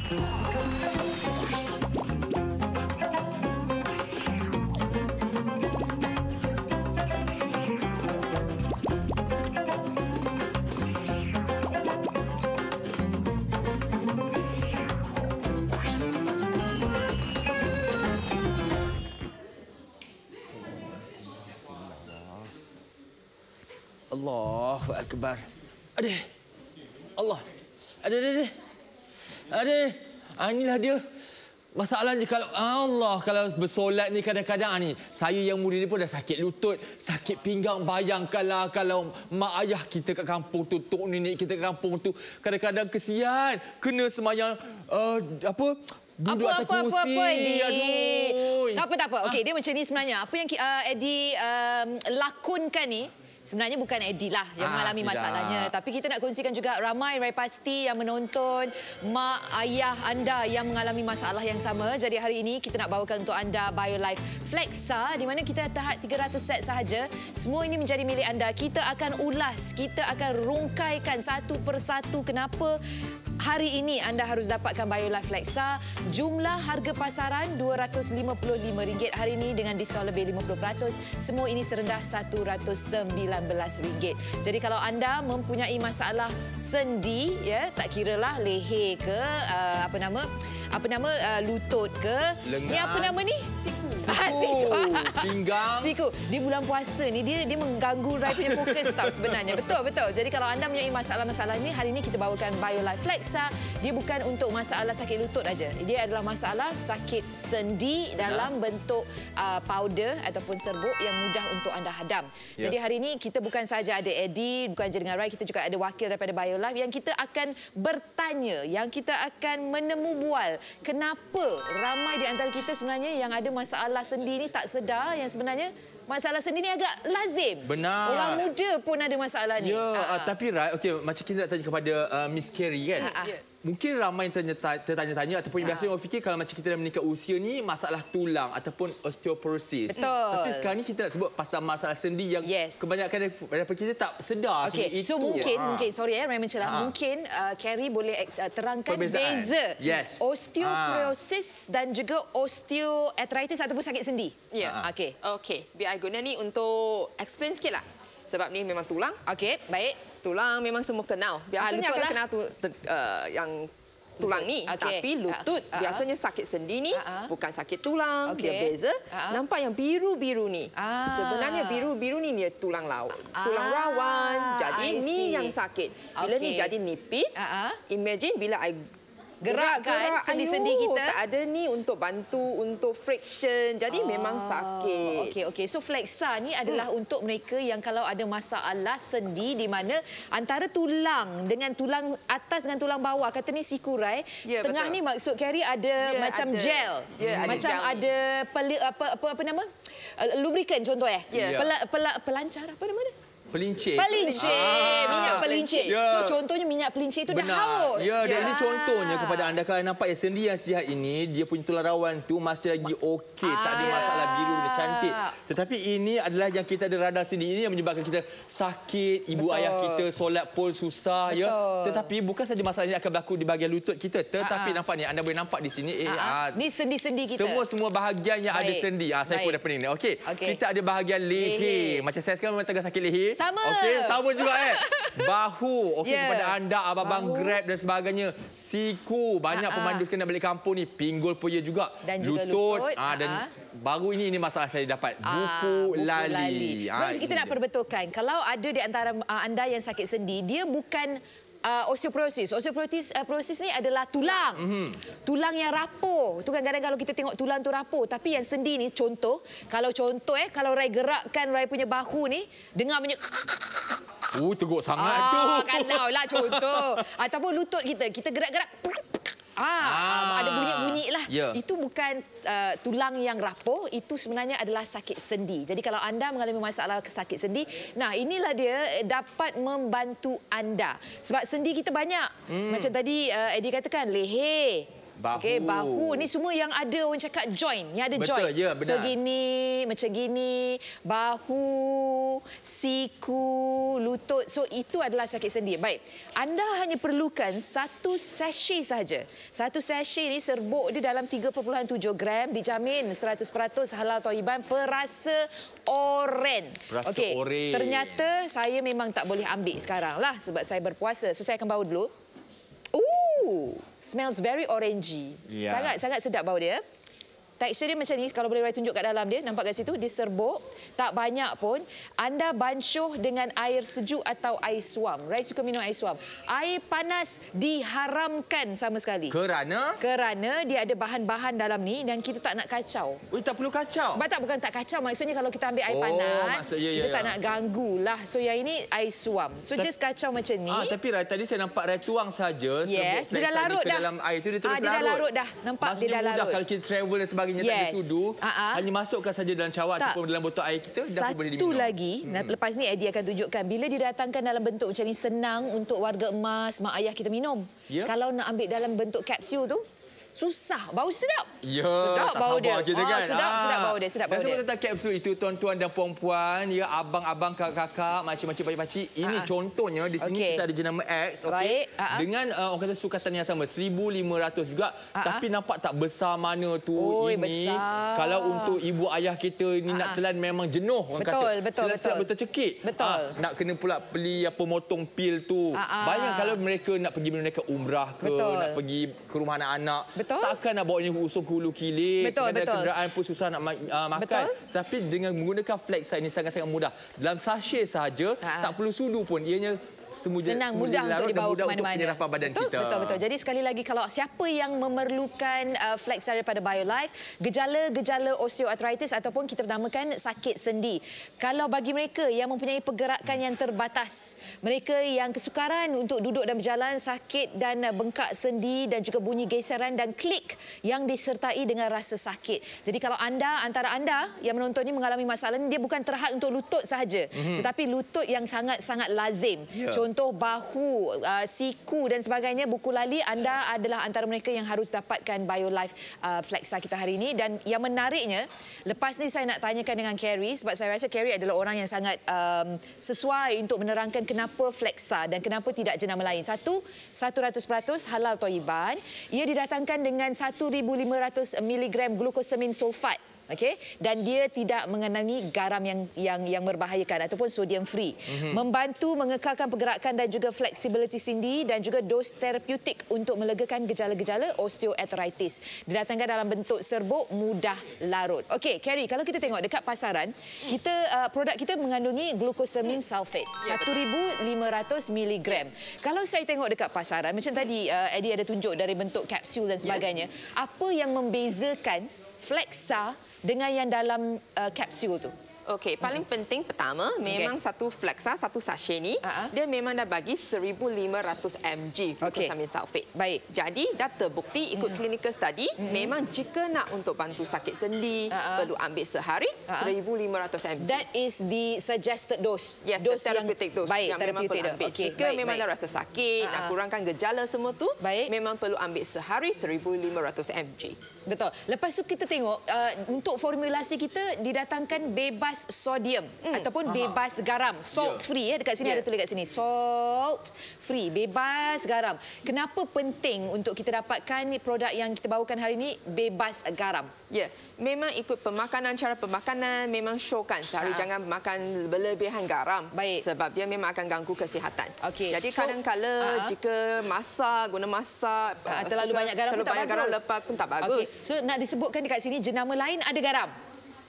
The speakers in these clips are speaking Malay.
Allahu Akbar. Aduh. Allah. Aduh. Aduh. Inilah dia. Masalahnya kalau Allah, kalau bersolat ni kadang-kadang ni, saya yang muda ni pun dah sakit lutut, sakit pinggang. Bayangkanlah kalau mak ayah kita kat kampung tu, tok nenek kita kat kampung tu, kadang-kadang kesian kena semayang duduk atas kursi. Apa, Eddie? Aduh. Tak apa. Okey, dia macam ni sebenarnya. Apa yang Eddie lakonkan ni, sebenarnya bukan Eddie lah yang mengalami masalahnya. Tapi kita nak kongsikan juga ramai pasti yang menonton, mak, ayah anda yang mengalami masalah yang sama. Jadi hari ini kita nak bawakan untuk anda BioLife Flexa di mana kita tahap 300 set sahaja. Semua ini menjadi milik anda. Kita akan ulas, kita akan rungkaikan satu persatu kenapa hari ini anda harus dapatkan BioLife Flexa. Jumlah harga pasaran RM255 hari ini dengan diskaun lebih 50%. Semua ini serendah RM119. Jadi kalau anda mempunyai masalah sendi, ya, tak kiralah leher ke lutut ke, lengan. Ni apa nama ni? Siku. Pinggang. Siku. Di bulan puasa ni dia mengganggu Rai punya fokus tau sebenarnya. Betul. Jadi kalau anda mempunyai masalah-masalah ni, hari ini kita bawakan BioLife Flexa. Dia bukan untuk masalah sakit lutut aja. Dia adalah masalah sakit sendi dalam bentuk powder ataupun serbuk yang mudah untuk anda hadam. Jadi hari ini kita bukan saja ada Eddie, bukan saja dengan Rai, kita juga ada wakil daripada BioLife yang kita akan bertanya, yang kita akan menemu bual kenapa ramai di antara kita sebenarnya yang ada masalah sendi ni tak sedar yang sebenarnya masalah sendi ni agak lazim. Benar. Orang muda pun ada masalah ni. Ya, tapi Rai, okey, macam kita nak tanya kepada Miss Carrie kan. Mungkin ramai yang tertanya-tanya ataupun biasanya orang fikir kalau macam kita dah meningkat usia ni masalah tulang ataupun osteoporosis. Betul. Tapi sekarang ni kita nak sebut pasal masalah sendi yang kebanyakan daripada kita tak sedar. Okey, so mungkin sorry Rai mencelah. Mungkin Carrie boleh terangkan perbezaan. Beza osteoporosis dan juga osteoarthritis ataupun sakit sendi. Ya. Okey, biar I guna ni untuk explain sikit lah. Sebab ni memang tulang. Okey, baik. Tulang memang semua kenal. Biasanya akan kenal yang tulang ni. Tapi lutut biasanya sakit sendi ni bukan sakit tulang. Dia beza. Nampak yang biru-biru ni. Sebenarnya biru-biru ni dia tulang laut. Tulang rawan. Jadi ni yang sakit. Bila ni jadi nipis. Imagine bila I gerakkan sendi-sendi kita. Tak ada ni untuk bantu, untuk friction. Jadi memang sakit. Okey. So Flexa ni adalah untuk mereka yang kalau ada masalah sendi di mana antara tulang dengan tulang atas dengan tulang bawah. Kata ni siku Rai. Tengah ni maksud Carrie ada macam gel. Macam ada apa nama? Lubricant contoh pelancar apa nama dia? Pelincir. Minyak pelincir. So contohnya minyak pelincir itu dah haus. Ya, dan ini contohnya kepada anda kalau nampak yang sendi yang sihat ini, dia punya tulang rawan tu masih lagi okey, tak ada masalah biru dan cantik. Tetapi ini adalah yang kita ada radang sendi ini yang menyebabkan kita sakit, ibu ayah kita solat pun susah ya. Tetapi bukan saja masalah ini akan berlaku di bahagian lutut kita, tetapi nampak ni anda boleh nampak di sini ni sendi-sendi kita. Semua bahagian yang ada sendi. Saya pun dah pening ni. Okey. Kita ada bahagian leher. Macam saya sekarang memang tengah sakit leher. Sama. Okey, sama juga Bahu. Okey, kepada anda abang-abang Grab dan sebagainya. Siku, banyak pemandu kena balik kampung ni. Pinggul pun ya juga. Dan juga lutut. Dan baru ini masalah saya dapat. Buku lali. Sebab kita nak perbetulkan. Kalau ada di antara anda yang sakit sendi, dia bukan osteoporosis. Osteoporosis ni adalah tulang. Tulang yang rapuh. Tu kan kadang-kadang kalau kita tengok tulang tu rapuh. Tapi yang sendi ni contoh. Kalau Rai gerakkan Rai punya bahu ni. Dengar punya... teruk sangat tu. Kalau lah contoh. Ataupun lutut kita. Kita gerak-gerak. Ada bunyi-bunyi lah. Itu bukan tulang yang rapuh, itu sebenarnya adalah sakit sendi. Jadi kalau anda mengalami masalah sakit sendi, nah inilah dia dapat membantu anda. Sebab sendi kita banyak. Macam tadi Eddie katakan, leher, Bahu. Okey, bahu. Ni semua yang ada orang cakap joint. Yang ada joint. Betul, ya, benar. So gini, macam gini. Bahu, siku, lutut. So itu adalah sakit sendi. Baik. Anda hanya perlukan satu sachet saja. Satu sachet ni serbuk dia dalam 3.7 gram. Dijamin 100% halal thayyiban. Perasa oren. Perasa oren. Ternyata saya memang tak boleh ambil sekarang lah sebab saya berpuasa. So saya akan bau dulu. Smells very orangey. Sangat sedap bau dia. Tekstur dia macam ni, kalau boleh tunjuk kat dalam dia, nampak kat situ, dia serbuk, tak banyak pun. Anda bancuh dengan air sejuk atau air suam. Rai suka minum air suam. Air panas diharamkan sama sekali. Kerana? Kerana dia ada bahan-bahan dalam ni dan kita tak nak kacau. Tak perlu kacau? Bukan tak kacau, maksudnya kalau kita ambil air panas, kita tak nak ganggu lah. So yang ini air suam. So just kacau macam ni. Tapi Rai, tadi saya nampak Rai tuang saja. Yes, dia dah larut dah. Dalam air tu dia terus larut. Dia dah larut dah. Nampak dia dah larut. Maksudnya mudah kalau kita travel dan sebagainya. Tak ada sudu, hanya masukkan saja dalam cawan ataupun dalam botol air kita, dah boleh diminum. Satu lagi, lepas ni Eddie akan tunjukkan, bila didatangkan dalam bentuk macam ni, senang untuk warga emas, mak ayah kita minum. Kalau nak ambil dalam bentuk kapsul tu, susah. Bau sedap. Ya, sedap tak bau sabar dia. kita kan. Sedap bau dia. Sedap bau dia. Dan sebab tentang kapsul itu, tuan-tuan dan puan-puan, ya, abang-abang, kakak-kakak, makcik-makcik, pakcik-pakcik, ini contohnya di sini kita ada jenama X, okey. Dengan orang kata sukatan yang sama, 1,500 juga, tapi nampak tak besar mana tu. Ini besar. Kalau untuk ibu ayah kita ni nak telan memang jenuh, orang kata. Betul. Tercekik. Betul. Nak kena pula beli potong pil tu. Bayang kalau mereka nak pergi menunaikan umrah ke, nak pergi ke rumah anak-anak. Takkan nak bawa ini usung hulu kilit. Kenderaan pun susah nak makan. Tapi dengan menggunakan Flexa ini sangat-sangat mudah. Dalam sachet sahaja, tak perlu sudu pun. Ianya senang, mudah untuk dibawa ke mana-mana. Penyerapan badan kita. Betul. Jadi sekali lagi, kalau siapa yang memerlukan Flexa daripada BioLife, gejala-gejala osteoarthritis ataupun kita namakan sakit sendi. Kalau bagi mereka yang mempunyai pergerakan yang terbatas, mereka yang kesukaran untuk duduk dan berjalan, sakit dan bengkak sendi dan juga bunyi geseran dan klik yang disertai dengan rasa sakit. Jadi kalau antara anda yang menonton ini mengalami masalah ini, dia bukan terhad untuk lutut sahaja, tetapi lutut yang sangat-sangat lazim. Contoh bahu, siku dan sebagainya, buku lali, anda adalah antara mereka yang harus dapatkan BioLife Flexa kita hari ini. Dan yang menariknya, lepas ni saya nak tanyakan dengan Carrie, sebab saya rasa Carrie adalah orang yang sangat sesuai untuk menerangkan kenapa Flexa dan kenapa tidak jenama lain. 100% halal thayyiban. Ia didatangkan dengan 1,500 mg glukosamin sulfat. Okey, dan dia tidak mengandungi garam yang membahayakan ataupun sodium free. Membantu mengekalkan pergerakan dan juga fleksibiliti sendi dan juga dos terapeutik untuk melegakan gejala-gejala osteoarthritis. Didatangkan dalam bentuk serbuk, mudah larut. Okey, Carrie, kalau kita tengok dekat pasaran, produk kita mengandungi glukosamin sulfate 1,500 mg. Kalau saya tengok dekat pasaran, macam tadi Eddie ada tunjuk dari bentuk kapsul dan sebagainya, apa yang membezakan Flexa dengan yang dalam kapsul tu? Okey, paling penting pertama, memang satu Flexa, satu sachet ni, dia memang dah bagi 1,500 mg glukosamin sulfate. Baik. Jadi, dah terbukti ikut clinical study, memang jika nak untuk bantu sakit sendi, perlu ambil sehari 1,500 mg. That is the suggested dose. Yes, dose therapeutic dose yang memang perlu ambil. Jika memang dah rasa sakit, nak kurangkan gejala semua tu, memang perlu ambil sehari 1,500 mg. Betul. Lepas tu kita tengok untuk formulasi kita didatangkan bebas sodium ataupun bebas garam, salt free dekat sini ada tulis kat sini salt free, bebas garam. Kenapa penting untuk kita dapatkan produk yang kita bawakan hari ini bebas garam? Ya, memang ikut cara pemakanan memang showkan sehari jangan makan berlebihan garam. Baik. Sebab dia memang akan ganggu kesihatan. Jadi so, kadang-kala jika guna masak terlalu banyak garam pun tak bagus. Lepas pun tak bagus. So nak disebutkan dekat sini jenama lain ada garam.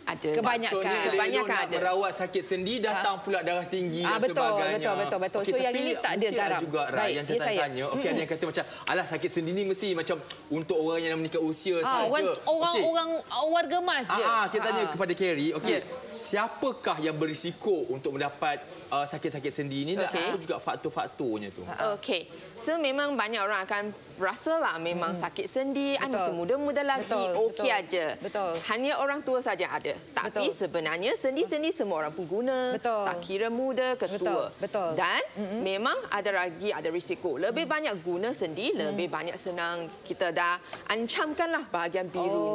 Ada. Kebanyakan nak merawat sakit sendi, datang pula darah tinggi dan sebagainya. Betul. So yang ini tak ada garam. Juga yang tertanya, okey, ada yang kata macam, alah sakit sendi ni mesti macam untuk orang yang meningkat usia saja. Orang warga emas je. Kita tanya kepada Carrie, okey, siapakah yang berisiko untuk mendapat sakit-sakit sendi ni dan apa juga faktor-faktornya tu? Okey. Memang banyak orang akan rasalah memang sakit sendi, masih muda-muda lagi, okey aja. Hanya orang tua saja ada. Tapi sebenarnya sendi-sendi semua orang pun guna. Tak kira muda ke tua. Dan memang ada risiko. Lebih banyak guna sendi, lebih banyak senang kita dah ancamkanlah bahagian biru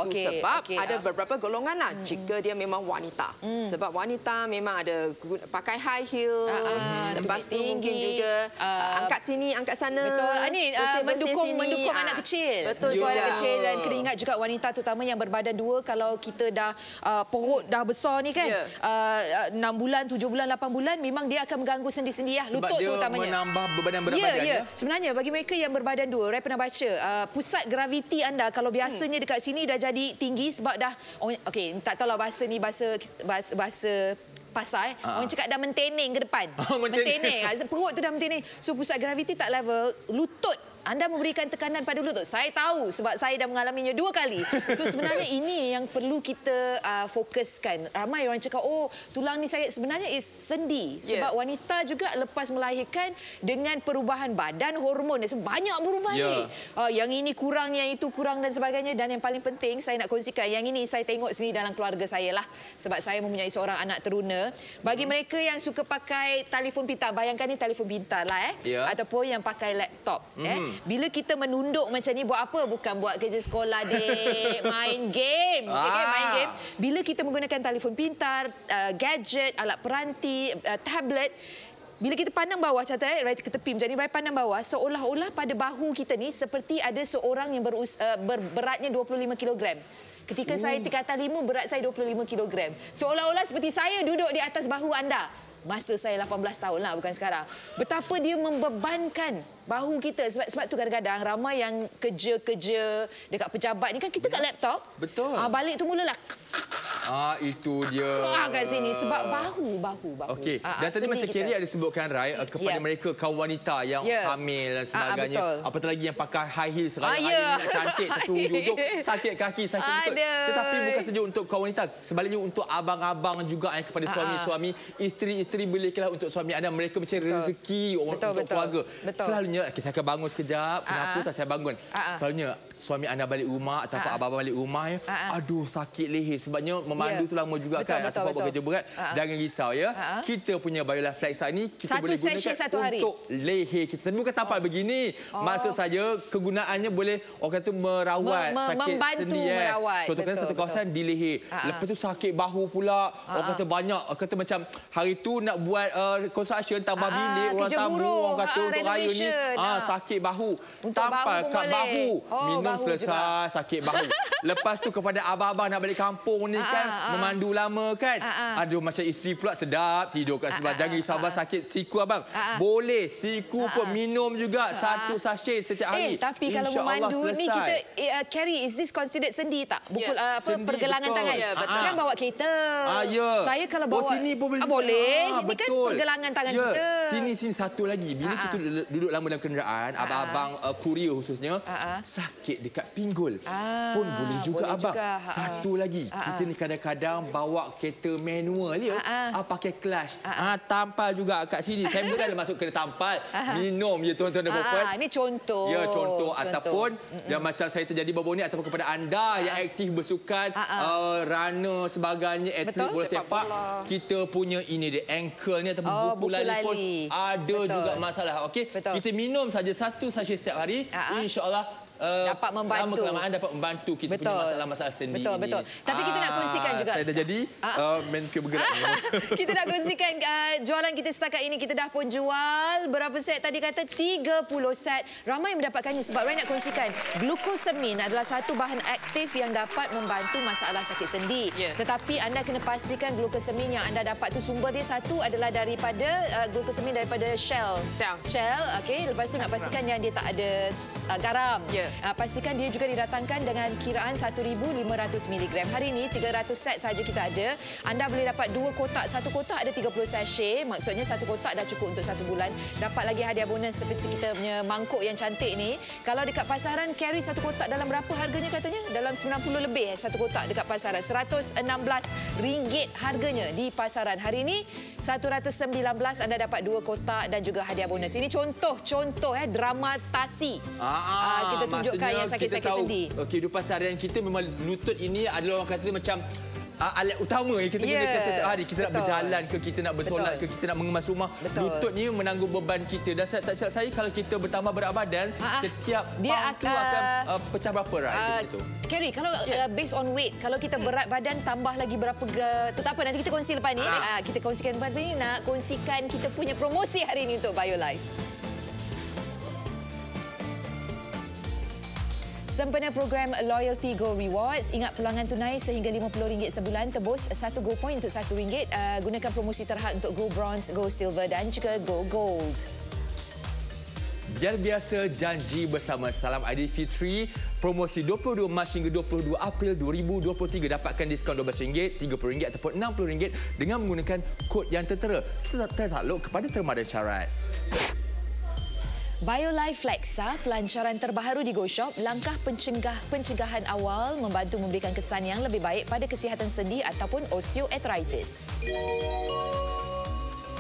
ni. Sebab ada beberapa golongan lah jika dia memang wanita. Sebab wanita memang ada pakai high heel, lepas tu mungkin juga angkat sini, angkat sana. Ini mendukung anak kecil. Anak kecil dan kena ingat juga wanita terutama yang berbadan dua, kalau kita dah perut dah besar ni kan, 6 bulan, 7 bulan, 8 bulan memang dia akan mengganggu sendi-sendi lutut terutamanya. Sebab dia menambah beban berat badan. Sebenarnya bagi mereka yang berbadan dua, Rai pernah baca pusat graviti anda kalau biasanya dekat sini dah jadi tinggi sebab dah tak tahulah bahasa ni bahasa pasal orang cakap dah mentening ke depan. Mentening. Perut tu dah mentening. So pusat graviti tak level, lutut anda memberikan tekanan pada lutut. Saya tahu sebab saya dah mengalaminya 2 kali. So sebenarnya ini yang perlu kita fokuskan. Ramai orang cakap, tulang ni sakit. Sebenarnya sendi. Sebab wanita juga lepas melahirkan dengan perubahan badan, hormon. Banyak berubah ni. Yang ini kurang, yang itu kurang dan sebagainya. Dan yang paling penting saya nak kongsikan. Yang ini saya tengok sendiri dalam keluarga saya lah. Sebab saya mempunyai seorang anak teruna. Bagi mereka yang suka pakai telefon pintar. Bayangkan ni telefon pintar lah ataupun yang pakai laptop. Bila kita menunduk macam ni buat apa? Bukan buat kerja sekolah, dek. Main game. Main game. Bila kita menggunakan telefon pintar, gadget, alat peranti, tablet, bila kita pandang bawah, catat Rai ke tepi macam ni, Rai pandang bawah, seolah-olah pada bahu kita ni seperti ada seorang yang beratnya 25 kg. Ketika saya tingkatan 5, berat saya 25 kg. Seolah-olah seperti saya duduk di atas bahu anda. Masa saya 18 tahun lah, bukan sekarang. Betapa dia membebankan bahu kita. Sebab tu kadang-kadang ramai yang kerja dekat pejabat ni kan, kita kat laptop. Betul. Balik tu mulalah. Itu dia. Kat sini. Sebab bahu. Okey. Dan tadi macam Kerry ada sebutkan, Rai, kepada mereka kaum wanita yang hamil dan sebagainya. Apatah lagi yang pakai high heel sekarang. Hari ni nak cantik, tapi ujung-ujung sakit kaki, sakit lutut. Tetapi bukan saja untuk kaum wanita. Sebaliknya untuk abang-abang juga kepada suami-suami, isteri-isteri, belikanlah untuk suami anda. Mereka mencari rezeki untuk keluarga. Selalunya, saya akan bangun sekejap. Kenapa tak saya bangun? Selalunya, suami anda balik rumah ataupun abang-abang balik rumah, aduh sakit leher. Sebabnya memandu tu lama juga kan, ataupun buat kerja berat. Jangan risau kita punya BioLife Flexa ni kita boleh gunakan untuk leher kita. Tapi bukan tampal begini. Maksud saya kegunaannya boleh orang kata merawat sakit sendi. Contoh kata satu kawasan di leher. Lepas tu sakit bahu pula. Orang kata banyak. Orang kata macam hari tu nak buat construction tambah bilik orang tamu, orang kata untuk raya ni sakit bahu. Tampal kat bahu. Minum selesai sakit bahu. Lepas tu kepada abang-abang nak balik kampung ni kan, memandu lama kan. Aduh macam isteri pula sedap tidur kat sebelah. Jangan risau sakit siku abang. Boleh siku pun minum juga 1 sachet setiap hari. Tapi kalau memandu ni kita Kerry, is this considered sendi tak? Pergelangan tangan. Kan bawa kereta. Saya kalau bawa sini pun boleh. Ini kan pergelangan tangan kita. Sini satu lagi. Bila kita duduk lama dalam kenderaan, abang-abang kurier khususnya, sakit dekat pinggul pun boleh juga abang. Satu lagi, kita ni kadang-kadang bawa kereta manual pakai clutch. Tampal juga kat sini. Saya bukan masuk kena tampal. Minum je tuan-tuan dan puan-puan. Ini contoh. Ya, contoh. Ataupun yang macam saya terjadi baru ni, ataupun kepada anda yang aktif bersukan, runner sebagainya, atlet bola sepak, kita punya ini dia, ankle ni ataupun buku lali pun ada juga masalah. Okey, kita minum saja 1 sachet setiap hari, insya-Allah dapat membantu. Lama-kelamaan dapat membantu kita punya masalah-masalah sendi ini. Betul. Tapi kita nak kongsikan juga. Saya dah jadi menke bergerak. Kita nak kongsikan jualan kita setakat ini. Kita dah pun jual berapa set tadi kata? 30 set. Ramai mendapatkannya sebab Rai nak kongsikan. Glucosamine adalah satu bahan aktif yang dapat membantu masalah sakit sendi. Tetapi anda kena pastikan glucosamine yang anda dapat tu sumber dia satu adalah daripada glucosamine daripada Shell. Okey, lepas tu nak pastikan yang dia tak ada garam. Pastikan dia juga didatangkan dengan kiraan 1,500 mg. Hari ini 300 set saja kita ada. Anda boleh dapat 2 kotak. Satu kotak ada 30 sachet. Maksudnya satu kotak dah cukup untuk 1 bulan. Dapat lagi hadiah bonus seperti kita punya mangkuk yang cantik ni. Kalau dekat pasaran carry satu kotak dalam berapa harganya katanya? Dalam 90 lebih satu kotak dekat pasaran. RM116 harganya di pasaran. Hari ini 119 anda dapat 2 kotak dan juga hadiah bonus. Ini contoh dramatasi. Kita tunjukkan yang sakit-sakit sendi. Kehidupan seharian kita memang lutut ini adalah orang kata macam alat utama yang kita gunakan setiap hari. Kita nak berjalan ke, kita nak bersolat ke, kita nak mengemas rumah. Lutut ni menanggung beban kita. Dan tak silap saya, kalau kita bertambah berat badan, setiap pound tu akan pecah berapa gitu. Carrie, kalau based on weight, kalau kita berat badan tambah lagi berapa, tu tak apa, nanti kita kongsi lepas ni. Kita kongsikan lepas ni, nak kongsikan kita punya promosi hari ini untuk BioLife. Sempena program Loyalty Go Rewards, ingat peluangan tunai sehingga RM50 sebulan, tebus 1 Go Point untuk RM1. Gunakan promosi terhad untuk Go Bronze, Go Silver dan juga Go Gold. Biar biasa janji bersama. Salam Aidilfitri. Promosi 22 Mac hingga 22 April 2023. Dapatkan diskaun RM12, RM30 ataupun RM60 dengan menggunakan kod yang tertera. Tertakluk kepada terma dan syarat. BioLife Flexa, pelancaran terbaru di GoShop, langkah pencegahan awal membantu memberikan kesan yang lebih baik pada kesihatan sendi ataupun osteoarthritis.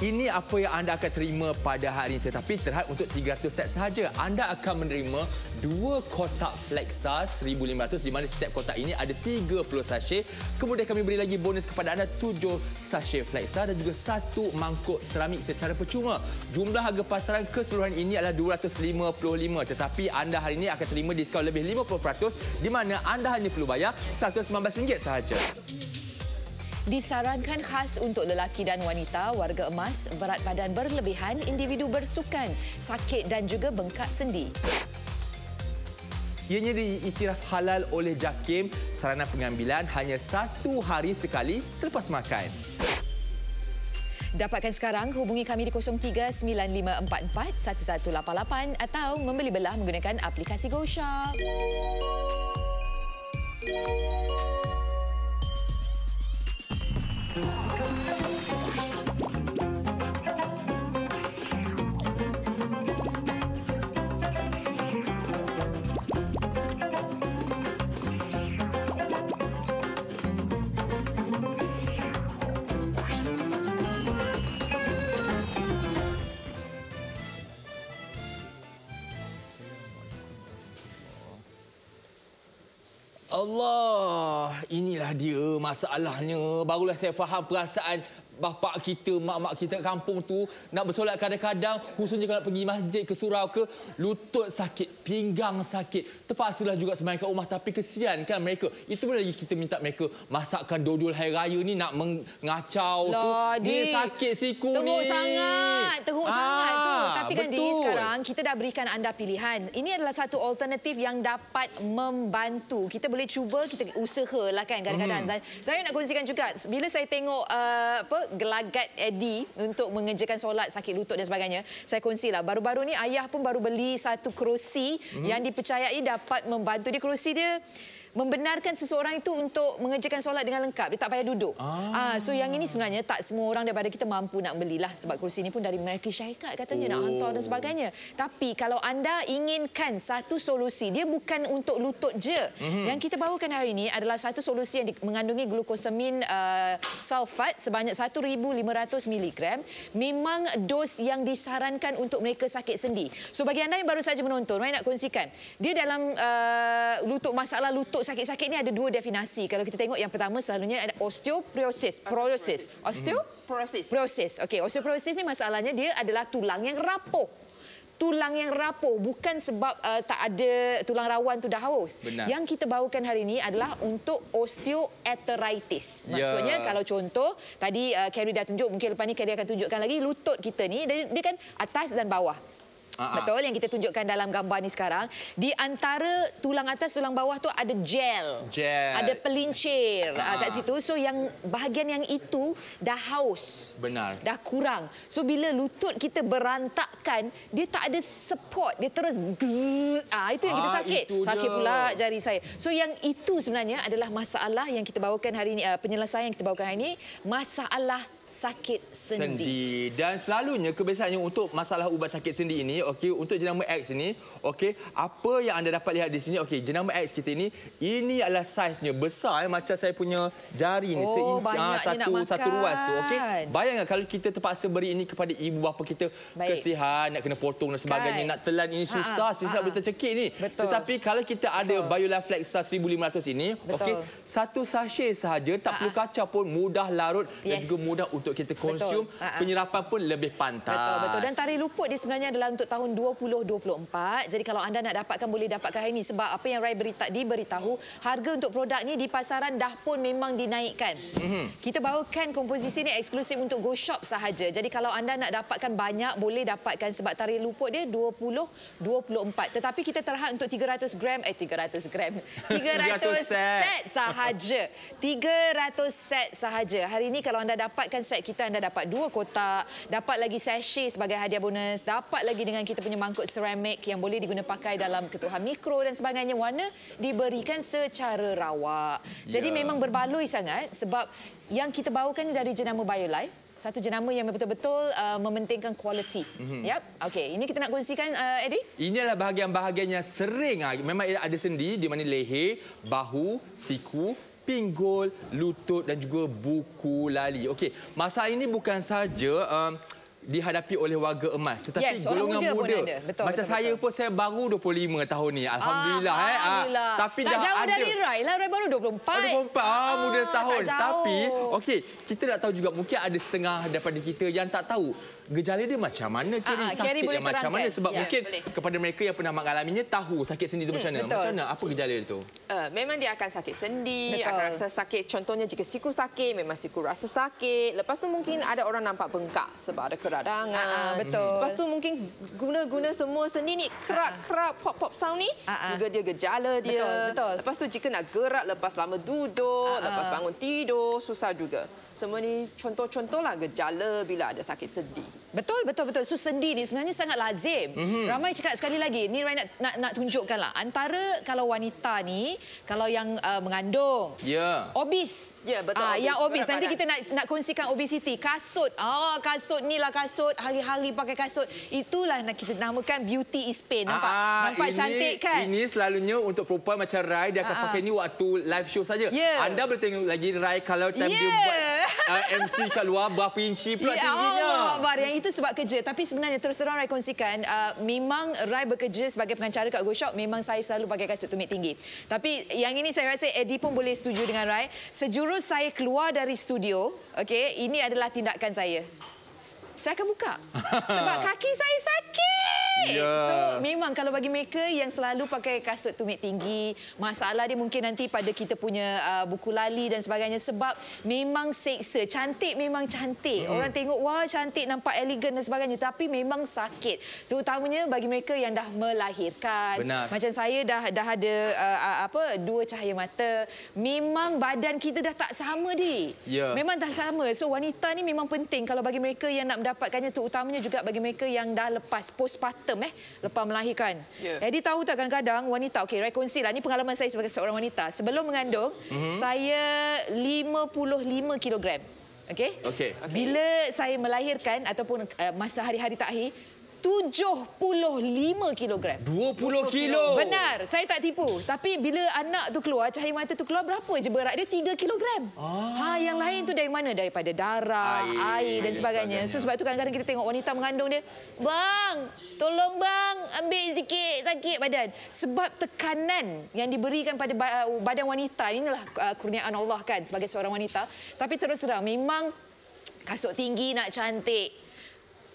Ini apa yang anda akan terima pada hari ini, tetapi terhad untuk 300 set sahaja. Anda akan menerima 2 kotak Flexa 1,500 di mana setiap kotak ini ada 30 sachet. Kemudian kami beri lagi bonus kepada anda 7 sachet Flexa dan juga 1 mangkuk seramik secara percuma. Jumlah harga pasaran keseluruhan ini adalah RM255, tetapi anda hari ini akan terima diskaun lebih 50% di mana anda hanya perlu bayar RM119 sahaja. Disarankan khas untuk lelaki dan wanita, warga emas, berat badan berlebihan, individu bersukan, sakit dan juga bengkak sendi. Ianya diiktiraf halal oleh JAKIM. Sarana pengambilan hanya 1 hari sekali selepas makan. Dapatkan sekarang, hubungi kami di 0395441188 atau membeli belah menggunakan aplikasi GoShop. Allah, inilah dia masalahnya. Barulah saya faham perasaan bapa kita, mak-mak kita kat kampung tu nak bersolat kadang-kadang, khususnya kalau pergi masjid ke surau ke, lutut sakit, pinggang sakit. Terpaksalah juga sembahyang kat rumah, tapi kesian kan mereka. Itu pun lagi kita minta mereka masakkan dodol hari raya ni nak mengacau tu. Dia sakit siku teruk ni. Teruk sangat tu. Tapi kan Di, betul. sekarang kita dah berikan anda pilihan. Ini adalah satu alternatif yang dapat membantu. Kita boleh cuba, kita usahalah kan kadang-kadang. Dan saya nak kongsikan juga, bila saya tengok gelagat Eddie untuk mengerjakan solat sakit lutut dan sebagainya, saya kongsilah. Baru-baru ni ayah pun baru beli satu kerusi yang dipercayai dapat membantu. Dia kerusi dia membenarkan seseorang itu untuk mengerjakan solat dengan lengkap. Dia tak payah duduk. So yang ini sebenarnya tak semua orang daripada kita mampu nak belilah. Sebab kerusi ini pun dari mereka syarikat katanya nak hantar dan sebagainya. Tapi kalau anda inginkan satu solusi, dia bukan untuk lutut je. Yang kita bawakan hari ini adalah satu solusi yang mengandungi glukosamin sulfat sebanyak 1,500 mg. Memang dos yang disarankan untuk mereka sakit sendi. So bagi anda yang baru saja menonton, saya nak kongsikan. Dia dalam masalah lutut sakit-sakit ni ada 2 definisi. Kalau kita tengok yang pertama selalunya ada osteoporosis. Okey, osteoporosis ni masalahnya dia adalah tulang yang rapuh. Tulang yang rapuh bukan sebab tak ada tulang rawan tu dah haus. Benar. Yang kita bawakan hari ini adalah untuk osteoarthritis. Maksudnya kalau contoh tadi Carrie dah tunjuk, mungkin lepas ni Carrie akan tunjukkan lagi lutut kita ni dia kan atas dan bawah. Betul, yang kita tunjukkan dalam gambar ni sekarang. Di antara tulang atas, tulang bawah tu ada gel. Ada pelincir kat situ. So yang bahagian yang itu dah haus. Benar. Dah kurang. So bila lutut kita berantakan, dia tak ada support. Dia terus itu yang kita sakit. Sakit pula jari saya. So yang itu sebenarnya adalah masalah yang kita bawakan hari ini, penyelesaian yang kita bawakan hari ini, masalah sakit sendi. Dan selalunya kebiasaannya untuk masalah ubat sakit sendi ini, okey, untuk jenama X ini, okey, apa yang anda dapat lihat di sini, okey, jenama X kita ini adalah saiznya besar macam saya punya jari ni, seinci, satu ruas tu, okey. Bayangkan kalau kita terpaksa beri ini kepada ibu bapa kita, kesihan, nak kena potong dan sebagainya, nak telan ini susah, sisa boleh tercekik ni. Tetapi kalau kita ada BioLife Flexa 1500 ini, okey, satu sachet sahaja, tak perlu kacau pun, mudah larut dan juga mudah untuk kita konsum, penyerapan pun lebih pantas. Betul. Dan tarikh luput dia sebenarnya adalah untuk tahun 2024. Jadi kalau anda nak dapatkan, boleh dapatkan hari ini. Sebab apa yang Rai diberitahu, harga untuk produk ni di pasaran dah pun memang dinaikkan. Kita bawakan komposisi ni eksklusif untuk Go Shop sahaja. Jadi kalau anda nak dapatkan banyak, boleh dapatkan sebab tarikh luput dia 2024. Tetapi kita terhad untuk 300 set sahaja. 300 set sahaja. Hari ini kalau anda dapatkan set kita, anda dapat 2 kotak, dapat lagi sachet sebagai hadiah bonus, dapat lagi dengan kita punya mangkuk seramik yang boleh diguna pakai dalam ketuhan mikro dan sebagainya. Warna diberikan secara rawak. Jadi memang berbaloi sangat sebab yang kita bawakan ni dari jenama BioLife. Satu jenama yang betul-betul mementingkan kualiti. Okey, ini kita nak kongsikan, Eddie. Ini adalah bahagian-bahagian yang sering memang ada sendi di mana leher, bahu, siku, pinggul, lutut dan juga buku lali. Okey, masalah ini bukan saja dihadapi oleh warga emas, tetapi golongan muda. Macam saya pun, saya baru 25 tahun ni. Alhamdulillah. Tapi dah jauh ada. Dari Rai lah. Rai baru 24. Muda setahun. Tapi okey, kita nak tahu juga, mungkin ada setengah daripada kita yang tak tahu gejala dia macam mana, sakit dia macam mana. Sebab mungkin kepada mereka yang pernah mengalaminya tahu sakit sendi itu macam mana. Macam mana? Apa gejala dia tu? Memang dia akan sakit sendi, akan rasa sakit. Contohnya jika siku sakit, memang siku rasa sakit. Lepas tu mungkin ada orang nampak bengkak sebab ada keradangan. Lepas tu mungkin guna semua sendi ni, kerak-kerak, pop-pop sound ni, juga dia gejala dia. Lepas tu jika nak gerak lepas lama duduk, lepas bangun tidur, susah juga. Semua ni contoh-contohlah gejala bila ada sakit sendi. Betul. So sendi ni sebenarnya sangat lazim. Ramai cakap sekali lagi, ni Rai nak tunjukkanlah. Antara kalau wanita ni, kalau yang mengandung, obes. Betul. Yang obes. Nanti kita nak kongsikan obesiti. Kasut. Kasut ni lah kasut. Hari-hari pakai kasut. Itulah nak kita namakan beauty is pain. Nampak cantik kan? Ini selalunya untuk perempuan macam Rai, dia akan pakai ni waktu live show saja. Anda boleh tengok lagi Rai kalau time dia buat MC kat luar, berapa inci pula tingginya. Yang itu sebab kerja. Tapi sebenarnya terus terang Rai kongsikan, memang Rai bekerja sebagai pengacara kat Go Shop, memang saya selalu pakai kasut tumit tinggi. Tapi yang ini saya rasa Eddie pun boleh setuju dengan Rai. Sejurus saya keluar dari studio, okey, ini adalah tindakan saya. Saya akan buka. Sebab kaki saya sakit. So, memang kalau bagi mereka yang selalu pakai kasut tumit tinggi, masalah dia mungkin nanti pada kita punya buku lali dan sebagainya. Sebab memang seksa. Cantik memang cantik. Orang tengok, wah cantik, nampak elegan dan sebagainya. Tapi memang sakit. Terutamanya bagi mereka yang dah melahirkan. Macam saya dah ada 2 cahaya mata. Memang badan kita dah tak sama, memang dah sama. So, wanita ni memang penting kalau bagi mereka yang nak mendapatkannya, terutamanya juga bagi mereka yang dah lepas postpartum, lepas melahirkan. Jadi tahu tak, kadang-kadang wanita, okey, Rai kongsilah, ni pengalaman saya sebagai seorang wanita. Sebelum mengandung, saya 55 kilogram. Okey? Bila saya melahirkan ataupun masa hari-hari takhir, 75 kilogram. 20 kilo. Benar, saya tak tipu. Tapi bila anak tu keluar, cahaya mata tu keluar, berapa je berat dia? 3 kilogram. Yang lain tu dari mana? Daripada darah, air dan sebagainya. So sebab tu kadang-kadang kita tengok wanita mengandung dia, bang, tolong bang, ambil sikit, sakit badan. Sebab tekanan yang diberikan pada badan wanita, inilah kurniaan Allah kan sebagai seorang wanita. Tapi terus terang, memang kasut tinggi nak cantik.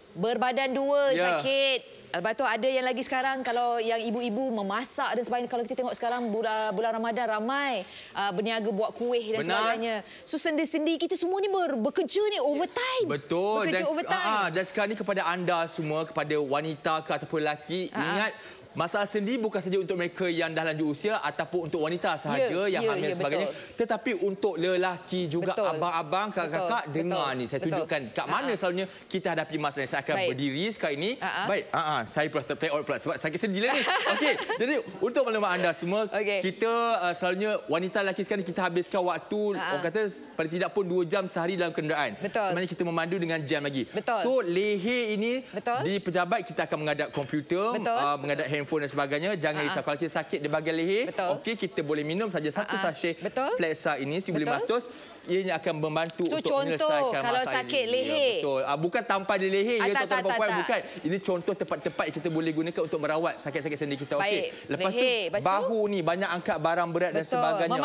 Berbadan 2 sakit. Lepas tu ada yang lagi sekarang kalau yang ibu-ibu memasak dan sebagainya. Kalau kita tengok sekarang bulan Ramadan ramai berniaga buat kuih dan sebagainya. So sendi-sendi kita semua ni bekerja ni overtime. Betul. Bekerja overtime. Dan sekarang ni kepada anda semua, kepada wanita ke ataupun lelaki, ingat masalah sendi bukan saja untuk mereka yang dah lanjut usia ataupun untuk wanita sahaja yang hamil dan sebagainya. Betul. Tetapi untuk lelaki juga, abang-abang, kakak-kakak, dengar ni. Saya tunjukkan kat mana selalunya kita hadapi masalah ni. Saya akan berdiri sekarang ini. Baik, saya pula terplay out pula sebab sakit sendi lah ni. Okey, jadi untuk maklumat anda semua, kita selalunya wanita lelaki sekarang kita habiskan waktu, orang kata paling tidak pun 2 jam sehari dalam kenderaan. Sebenarnya kita memandu dengan jam lagi. So, leher ini di pejabat kita akan menghadap komputer, menghadap handphone dan sebagainya. Jangan risau kalau kita sakit di bahagian leher. Okey, kita boleh minum saja satu sachet Flexa ini 1500. Ianya akan membantu untuk menyelesaikan masalah kalau sakit leher. Ya, betul. Bukan tanpa di leher ya tuan-tuan dan puan, bukan. Ini contoh tempat-tempat kita boleh gunakan untuk merawat sakit-sakit sendi kita. Okey. Lepas tu bahu ni banyak angkat barang berat dan sebagainya.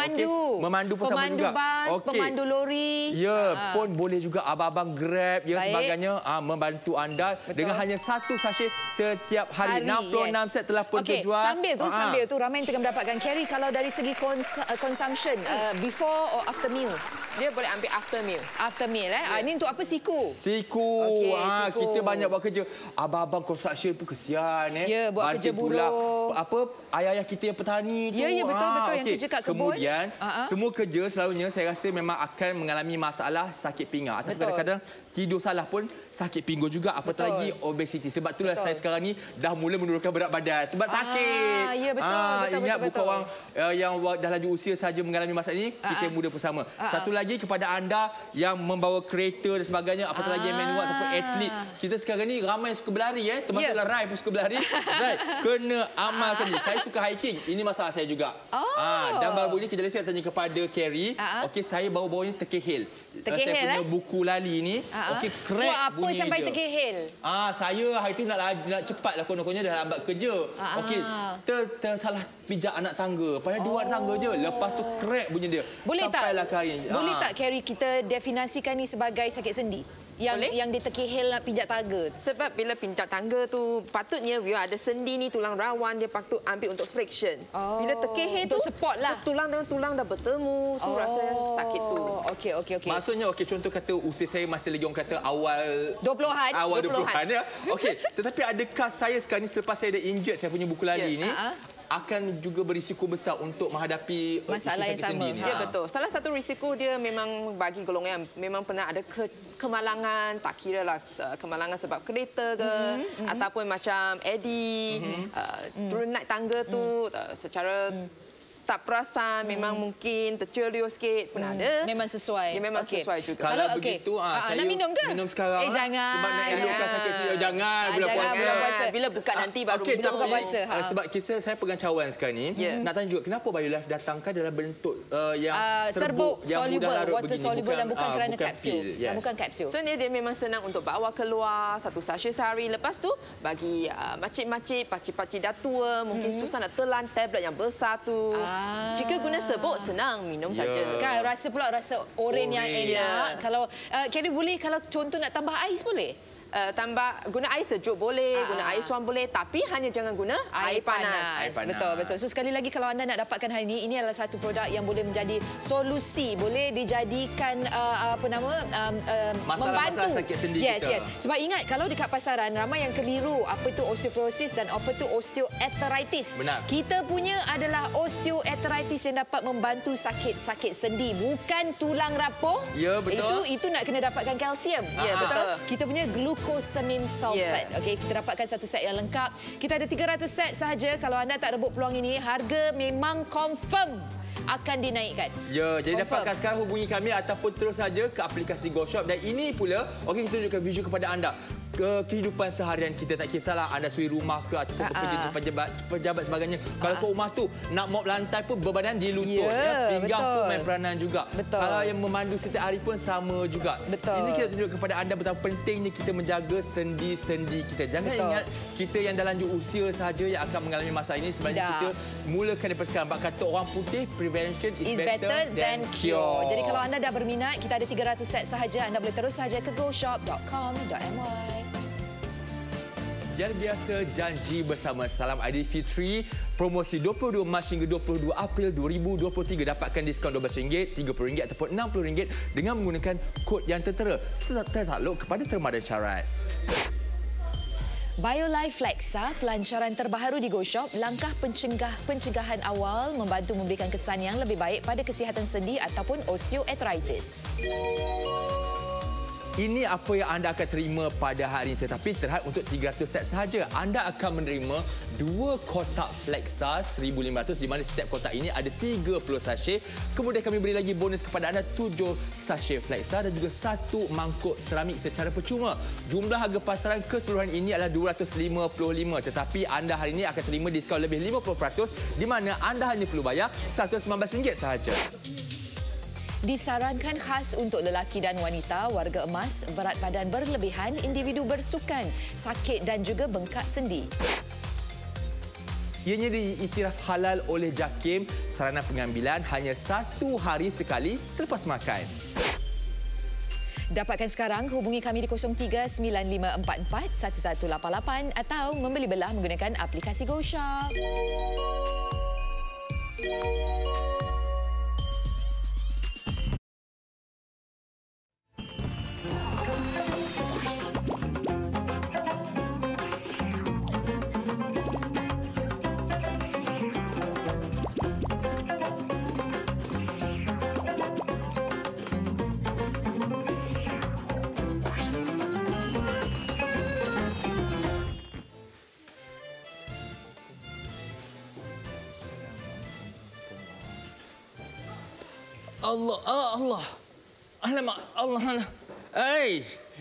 Memandu pun sama juga. Bas, pemandu lori. Ya, pun boleh juga abang-abang Grab ya sebagainya membantu anda dengan hanya satu sachet setiap hari. 66 set telah pun terjual. Sambil tu ramai yang tengah mendapatkan carry kalau dari segi consumption before or after meal. Dia boleh ambil after meal. After meal ini untuk apa? Siku. Siku. Kita banyak buat kerja. Abang-abang construction pun kesian Ya, buat kerja buruh. Ayah-ayah kita yang petani tu. Ya, betul-betul yang kerja kat kebun. Kemudian semua kerja selalunya saya rasa memang akan mengalami masalah sakit pinggang atau kadang-kadang tidur salah pun sakit pinggul juga, apatah lagi obesiti. Sebab itulah saya sekarang ni dah mula menurunkan berat badan sebab sakit. Ya, betul. Ingat bukan orang yang dah lanjut usia saja mengalami masalah ini, kita yang muda pun sama. Satu lagi kepada anda yang membawa kereta dan sebagainya, apatah lagi yang manual ataupun atlet. Kita sekarang ni ramai yang suka berlari termasuklah Rai pun suka berlari. Rai, kena amalkan ni. Saya suka hiking. Ini masalah saya juga. Dan baru ni kejap lagi saya tanya kepada Carrie. Okey, saya baru-baru ni terkehil. Saya punya buku lali ni. Okey, crack bunyi dia. Apa sampai terkehil? Saya hari tu nak cepatlah konon-kononnya dah lambat kerja. Okey, tersalah pijak anak tangga. Pada 2 anak tangga je. Lepas tu crack bunyi dia. Boleh sampailah tak? Boleh tak Carrie kita definisikan ni sebagai sakit sendi? Yang dia terkehil nak pijak tangga. Sebab bila pijak tangga tu patutnya ada sendi ni tulang rawan dia patut ambil untuk friction. Bila terkehil untuk tu support lah. Tulang dengan tulang dah bertemu tu rasa sakit tu. Okey. Maksudnya contoh kata usia saya masih lagi orang kata awal 20-an. Awal 20-an ya. Okey, tetapi adakah saya sekarang ni selepas saya dah injured saya punya buku lali ni akan juga berisiko besar untuk menghadapi masalah yang sama. Ya, betul. Salah satu risiko dia memang bagi golongan yang memang pernah ada kemalangan, tak kira lah kemalangan sebab kereta ke ataupun macam Eddie turun naik tangga tu secara tak perasan, memang mungkin terceliur sikit pun ada. Memang sesuai. Ya, memang sesuai juga. Kalau begitu, saya nak minum ke? Minum sekarang. Jangan. Sebab nak elokkan sakit sendi. Jangan bulan puasa. Bila buka nanti baru minum. Buka puasa. Sebab saya pegang cawan sekarang ni, nak tanya juga kenapa BioLife datangkan dalam bentuk yang serbuk, yang mudah larut water soluble dan bukan kerana kapsul. Bukan kapsul. So dia memang senang untuk bawa keluar satu sachet sehari. Lepas tu bagi makcik-makcik, pakcik-pakcik dah tua, mungkin susah nak telan tablet yang besar tu. Jika guna serbuk, senang minum saja. Kan rasa oren yang enak. Kalau Carrie boleh kalau contoh nak tambah ais boleh? Guna air sejuk boleh, guna air suam boleh, tapi hanya jangan guna air panas. Betul. So sekali lagi kalau anda nak dapatkan hari ini adalah satu produk yang boleh menjadi solusi, boleh dijadikan masalah-masalah sakit sendi kita. Sebab ingat kalau dekat pasaran ramai yang keliru apa itu osteoporosis dan apa itu osteoarthritis. Benar. Kita punya adalah osteoarthritis yang dapat membantu sakit sendi, bukan tulang rapuh. Ya, betul. Itu nak kena dapatkan kalsium. Ya, betul. Kita punya glucosamine sulfate. Okey, kita dapatkan satu set yang lengkap. Kita ada 300 set sahaja. Kalau anda tak rebut peluang ini, harga memang confirm akan dinaikkan. Ya, jadi dapatkan sekarang, hubungi kami ataupun terus saja ke aplikasi GoShop. Dan ini pula, okey, kita tunjukkan visual kepada anda. Kehidupan seharian kita, tak kisahlah anda suri rumah ke ataupun bekerja di pejabat sebagainya. Kalau ke rumah tu nak mop lantai pun berbadan di lutut, pinggang pun main peranan juga. Kalau yang memandu setiap hari pun sama juga. Ini kita tunjuk kepada anda betapa pentingnya kita menjaga sendi-sendi kita. Jangan ingat kita yang dah lanjut usia sahaja yang akan mengalami masalah ini. Sebenarnya kita mulakan daripada sekarang. Sebab kata orang putih, prevention is better than cure. Jadi kalau anda dah berminat, kita ada 300 set sahaja. Anda boleh terus sahaja ke goshop.com.my. Yang biasa janji bersama Salam Aidilfitri promosi 22 Mac hingga 22 April 2023 dapatkan diskaun RM12, RM30 ataupun RM60 dengan menggunakan kod yang tertera. Tertakluk kepada terma dan syarat. BioLife Flexa, pelancaran terbaru di GoShop, langkah pencegahan awal membantu memberikan kesan yang lebih baik pada kesihatan sendi ataupun osteoarthritis. Ini apa yang anda akan terima pada hari ini, tetapi terhad untuk 300 set sahaja. Anda akan menerima 2 kotak Flexa 1500 di mana setiap kotak ini ada 30 sachet. Kemudian kami beri lagi bonus kepada anda 7 sachet Flexa dan juga 1 mangkuk seramik secara percuma. Jumlah harga pasaran keseluruhan ini adalah RM255, tetapi anda hari ini akan terima diskaun lebih 50% di mana anda hanya perlu bayar RM119 sahaja. Disarankan khas untuk lelaki dan wanita, warga emas, berat badan berlebihan, individu bersukan, sakit dan juga bengkak sendi. Ianya diiktiraf halal oleh JAKIM. Sarana pengambilan hanya 1 hari sekali selepas makan. Dapatkan sekarang, hubungi kami di 0395441188 atau membeli belah menggunakan aplikasi GoShop. Allah. Alamak, Allah.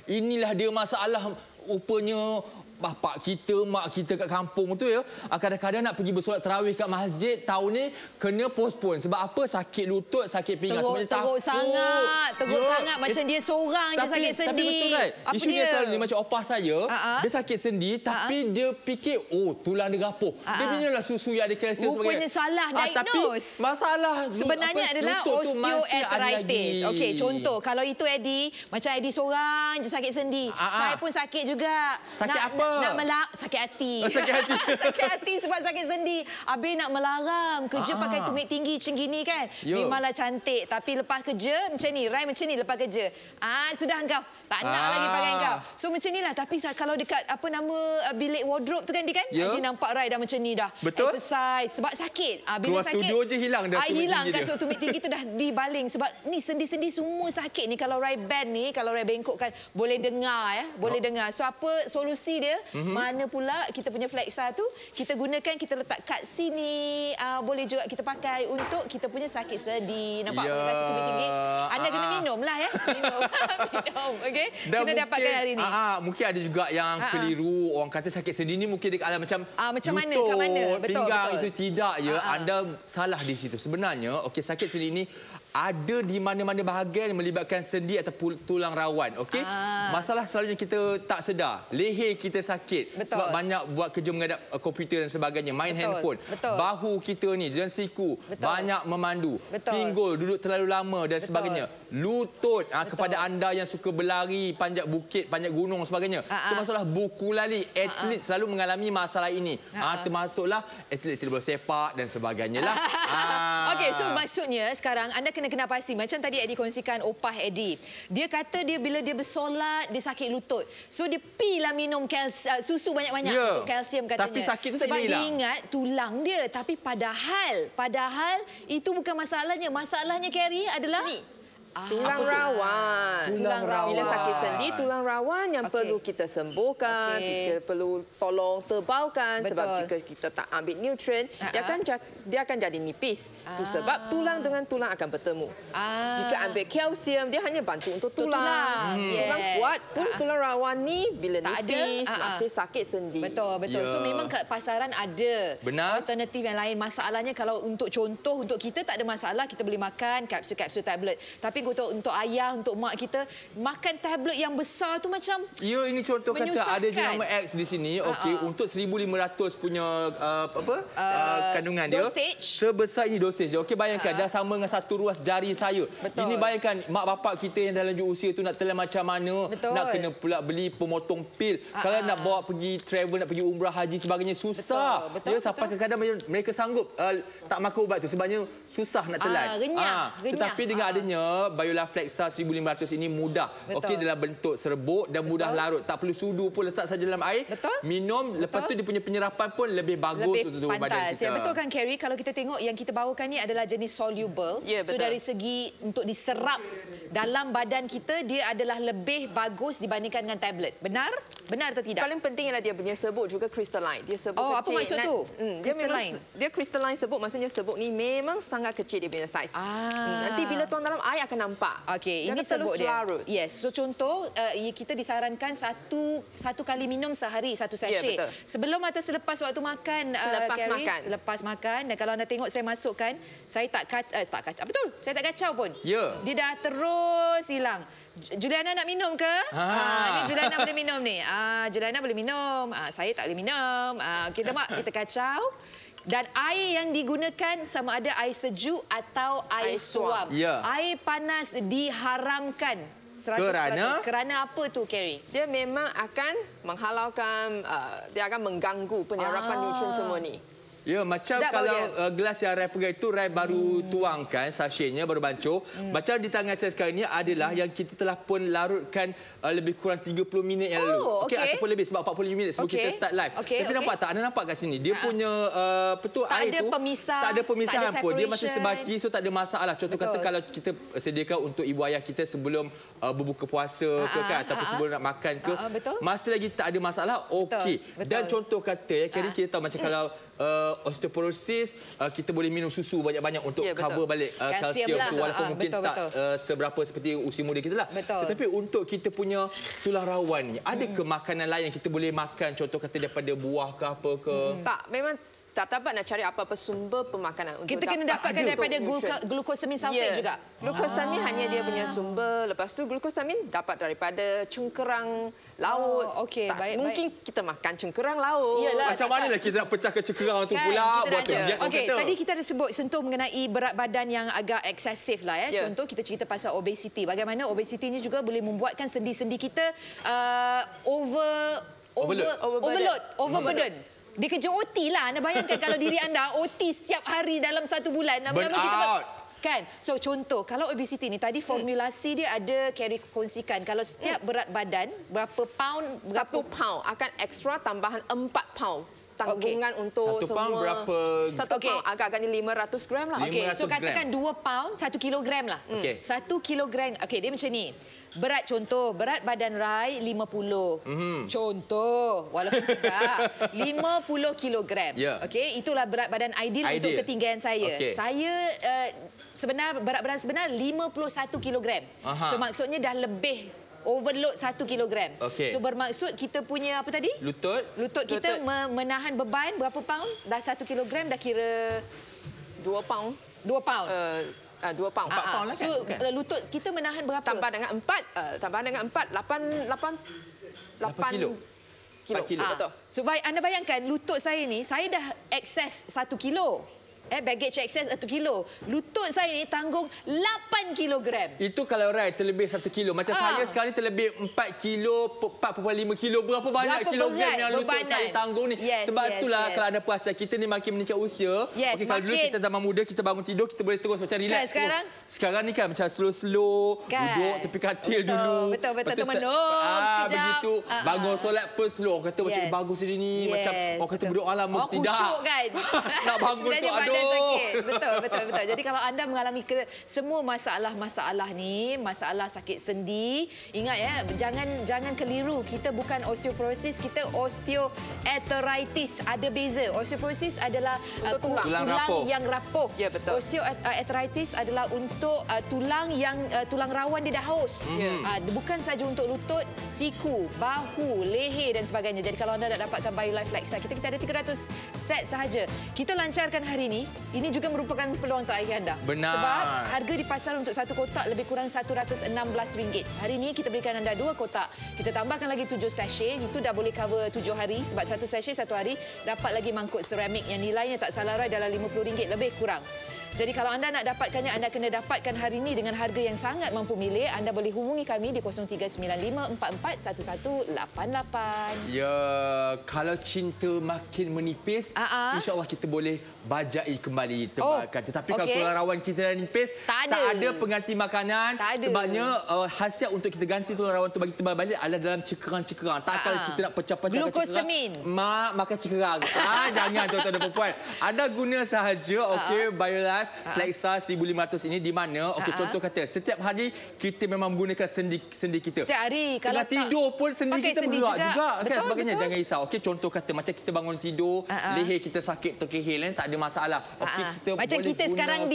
Inilah dia masalah rupanya bapak kita, mak kita kat kampung tu ya. Kadang-kadang nak pergi bersolat tarawih kat masjid, tahun ni kena postpone. Sebab apa? Sakit lutut, sakit pinggang. Teruk sangat. Macam dia seorang je sakit sendi. Tapi betul kan? Apa isu dia selalu ni macam opah saya, dia sakit sendi tapi dia fikir, tulang dia rapuh. Dia binalah susu yang ada kalsium sebagainya. Rupanya salah diagnose. Tapi masalah sebenarnya adalah osteoarthritis. Okey, contoh kalau itu Eddie, macam Eddie seorang je sakit sendi. Saya pun sakit juga. Sakit apa? Sakit hati. Sakit hati. Sakit hati sebab sakit sendi. Habis nak melarang kerja pakai tumit tinggi macam gini kan. Memanglah cantik. Tapi lepas kerja macam ni. Rai macam ni lepas kerja. Sudah engkau. Tak nak lagi pakai engkau. So macam ni lah. Tapi kalau dekat bilik wardrobe tu kan dia kan. Dia nampak Rai dah macam ni dah. Betul. Exercise. Sebab sakit. Bila keluar sakit. Studio je hilang dah tumit hilang tinggi kan. So tumit tinggi tu dah dibaling. Sebab ni sendi-sendi semua sakit ni. Kalau Rai band ni. Kalau Rai bengkok kan. Boleh dengar ya. Boleh dengar. So apa solusi dia? Mana pula kita punya Flexa tu kita gunakan, kita letak kat sini. Boleh juga kita pakai untuk kita punya sakit sendi. Nampak rasa tumit tinggi. Anda kena minum lah ya. Minum. Okey. Kita dapatkan hari ni. Mungkin ada juga yang keliru. Orang kata sakit sendi ni mungkin dia macam macam lutut, mana? Kat mana? Pinggang itu tidak ya. Anda salah di situ. Sebenarnya sakit sendi ni ada di mana-mana bahagian yang melibatkan sendi ataupun tulang rawan. Okey? Masalah selalunya kita tak sedar. Leher kita sakit. Betul. Sebab banyak buat kerja menghadap komputer dan sebagainya. Main handphone. Betul. Bahu kita ni dan siku. Betul. Banyak memandu. Betul. Pinggul, duduk terlalu lama dan sebagainya. Lutut. Kepada anda yang suka berlari, panjat bukit, panjat gunung dan sebagainya. Itu masalah buku lali. Atlet selalu mengalami masalah ini. Termasuklah atlet bola sepak dan sebagainya lah. Okey, so maksudnya sekarang anda kena pasti. Macam tadi Eddie kongsikan opah Eddie. Dia kata bila dia bersolat, dia sakit lutut. So dia pilah minum susu banyak-banyak untuk kalsium katanya. Tapi sakit tu sebab dia ingat tulang dia. Tapi padahal itu bukan masalahnya. Masalahnya Carrie adalah tulang rawan. Bila sakit sendi, tulang rawan yang perlu kita sembuhkan, kita perlu tolong tebalkan. Sebab jika kita tak ambil nutrien, dia akan jadi nipis. Itu sebab tulang dengan tulang akan bertemu. Jika ambil kalsium, dia hanya bantu untuk tulang. Tulang kuat pun tulang rawan ni bila nipis, masih sakit sendi. Betul. So memang kat pasaran ada alternatif yang lain. Masalahnya kalau untuk contoh, untuk kita tak ada masalah, kita boleh makan kapsul-kapsul tablet. Tapi penting untuk ayah, untuk mak kita makan tablet yang besar tu macam ini contoh kata ada jenama X di sini. Okey, untuk 1,500 punya kandungan dia sebesar ini dosage. Okey, bayangkan dah sama dengan satu ruas jari saya. Betul. Ini bayangkan mak bapak kita yang dalam usia tu nak telan macam mana, nak kena pula beli pemotong pil. Kalau nak bawa pergi travel, nak pergi umrah, haji sebagainya susah. Betul, sampai kadang-kadang mereka sanggup tak makan ubat tu sebabnya susah nak telan. Renyah. Tetapi dengan adanya BioLife Flexa 1,500 ini mudah. Okey, dalam bentuk serbuk dan mudah larut. Tak perlu sudu pun, letak saja dalam air. Minum, lepas tu dia punya penyerapan pun lebih bagus untuk tubuh badan kita. Betul kan, Carrie? Kalau kita tengok yang kita bawakan ni adalah jenis soluble. So dari segi untuk diserap dalam badan kita, dia adalah lebih bagus dibandingkan dengan tablet. Benar? Benar atau tidak? Paling penting ialah dia punya serbuk juga crystalline. Dia serbuk kecil. Apa maksud tu? Dia crystalline serbuk, maksudnya serbuk ni memang sangat kecil dia punya saiz. Nanti bila tuang dalam air akan nampak. Okey, ini serbuk dia. Yes. So contoh kita disarankan satu kali minum sehari, satu sachet. Sebelum atau selepas waktu makan, selepas makan. Dan kalau anda tengok saya masukkan, saya tak kacau. Betul, saya tak kacau pun. Dia dah terus hilang. Juliana nak minum ke? Ini Juliana boleh minum ni. Juliana boleh minum. Saya tak boleh minum. Kita kacau. Dan air yang digunakan sama ada air sejuk atau air suam. Air panas diharamkan. 100%. Kerana apa tu, Carrie? Dia memang akan menghalaukan, dia akan mengganggu penyerapan nutrien semua ni. Ya, macam kalau gelas yang Rai pegang itu, Rai baru tuangkan sachetnya, baru bancuh. Macam di tangan saya sekarang ini adalah yang kita telah pun larutkan lebih kurang 30 minit yang lalu. Okey, ataupun lebih sebab 45 minit sebelum kita start live. Tapi nampak tak? Anda nampak kat sini? Dia punya air tu tak ada pemisahan pun. Dia masih sebati, so tak ada masalah. Contoh kata kalau kita sediakan untuk ibu ayah kita sebelum berbuka puasa ke kan, ataupun sebelum nak makan ke, masih lagi tak ada masalah. Okey. Dan contoh kata, Carrie, kita tahu macam kalau osteoporosis, kita boleh minum susu banyak-banyak untuk cover balik kalsium tu, walaupun mungkin tak seberapa seperti usia muda kita lah. Tetapi untuk kita punya tulang rawan ni, ada ke makanan lain yang kita boleh makan, contoh kata daripada buah ke apa ke? Tak, memang tak dapat nak cari apa-apa sumber pemakanan. Kita kena dapatkan daripada glukosamin sulfat juga. Glukosamin hanya dia punya sumber. Lepas tu glukosamin dapat daripada cengkerang laut. Mungkin kita makan cengkerang laut. Macam mana lah kita nak pecahkan cengkerang tu pula? Tadi kita ada sentuh mengenai berat badan yang agak eksesif lah. Contoh kita cerita pasal obesiti. Bagaimana obesiti ini juga boleh membuatkan sendi-sendi kita overburden. Dia kerja OT lah. Anda bayangkan kalau diri anda OT setiap hari dalam 1 bulan. Burn out. Kan? So contoh, kalau obesiti ni tadi formulasi dia ada Carrie kongsikan. Kalau setiap berat badan, berapa pound? 1 pound akan ekstra tambahan 4 pound. Tanggungan untuk 1 pound berapa? 1 pound agak-agaknya 500 gram lah. So katakan 2 pound, 1 kilogram lah. 1 kilogram. Dia macam ni. Contoh, berat badan Rai 50. Contoh, walaupun tidak. 50 kilogram. Itulah berat badan ideal untuk ketinggian saya. Saya berat badan sebenar 51 kilogram. So maksudnya dah lebih overload 1 kilogram. So bermaksud kita punya apa tadi? Lutut kita menahan beban berapa pound? Dah 1 kilogram dah kira 2 pound. 2 pound. 2 pound. 4 pound lah kan? So lutut kita menahan berapa? Tambah dengan 4, 8 kilo. 4 kilo, betul. So anda bayangkan lutut saya ni, saya dah excess 1 kilo. Baggage excess 1 kilo. Lutut saya ni tanggung 8 kilogram. Itu kalau Rai terlebih 1 kilo. Macam saya sekarang ni terlebih 4 kilo, 4,5 kilo. Berapa banyak kilogram yang lutut saya tanggung ni. Sebab itulah kalau anda perasan, kita ni makin meningkat usia. Kalau dulu kita zaman muda, kita bangun tidur, kita boleh terus macam relax. Sekarang ni kan macam slow-slow, duduk tepi katil dulu. Betul. Menung sekejap. Begitu. Bangun solat pun slow. Kata macam bagus hari ni. Macam orang kata berdoa lama. Tidak. Khusyuk kan. Nak bangun tu, aduh. Betul. Jadi kalau anda mengalami semua masalah ni, masalah sakit sendi, ingat ya, jangan keliru. Kita bukan osteoporosis, kita osteoarthritis. Ada beza. Osteoporosis adalah tulang yang rapuh. Ya, betul. Osteoarthritis adalah untuk tulang rawan dia dah haus. Bukan saja untuk lutut, siku, bahu, leher dan sebagainya. Jadi kalau anda nak dapatkan BioLife Flexa, kita ada 300 set sahaja. Kita lancarkan hari ini hari, ini juga merupakan peluang untuk anda. Benar. Sebab harga di pasar untuk satu kotak lebih kurang RM116. Hari ini kita berikan anda 2 kotak. Kita tambahkan lagi 7 sachet. Itu dah boleh cover 7 hari. Sebab satu sachet satu hari dapat lagi mangkuk seramik yang nilainya tak salah Roy dalam RM50 lebih kurang. Jadi kalau anda nak dapatkannya, anda kena dapatkan hari ini dengan harga yang sangat mampu milik. Anda boleh hubungi kami di 0395441188. Ya, kalau cinta makin menipis, insya-Allah kita boleh bajai kembali tebakan. Tetapi kalau tulang kita dah nipis, tak ada pengganti makanan. Sebabnya khasiat untuk kita ganti tulang rawan tu bagi tebal balik adalah dalam cekerang-cekerang. Tak kalau kita nak pecah-pecah glukosamin. Mak makan cekerang. Jangan tuan-tuan dan puan. Anda guna sahaja BioLife Flexa 1500 ini di mana contoh kata setiap hari kita memang menggunakan sendi kita. Setiap hari kalau tidur pun sendi kita bergerak juga kan sebagainya. Betul. Jangan risau. Contoh kata macam kita bangun tidur, leher kita sakit terkehil tak ada masalah. Kita macam boleh kita sekarang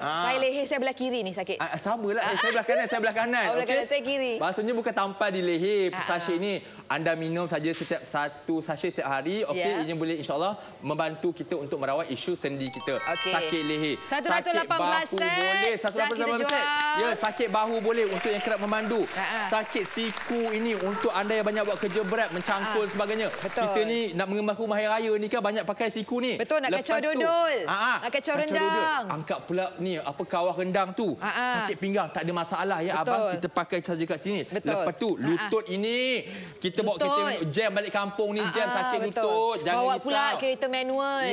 saya leher saya belah kiri ni sakit. Samalah. Saya belah kanan, belah kanan saya kiri. Maksudnya bukan tampal di leher. Sachet ni anda minum saja setiap satu sachet setiap hari. Ini boleh insya-Allah membantu kita untuk merawat isu sendi kita. Sakit leher, sakit bahu boleh 118 set. Ya, sakit bahu boleh untuk yang kerap memandu. Sakit siku ini untuk anda yang banyak buat kerja berat, mencangkul sebagainya. Kita ni nak mengemas rumah hari raya ni kan banyak pakai siku ni. Betul, nak kacau dodol. Nak kacau rendang. Angkat pula ni kawah rendang tu. Sakit pinggang tak ada masalah ya abang, kita pakai saja kat sini. Lepas tu lutut ini kita bawa kereta jam balik kampung ni, jam sakit lutut. Jangan bawa risau. Pula kereta manual.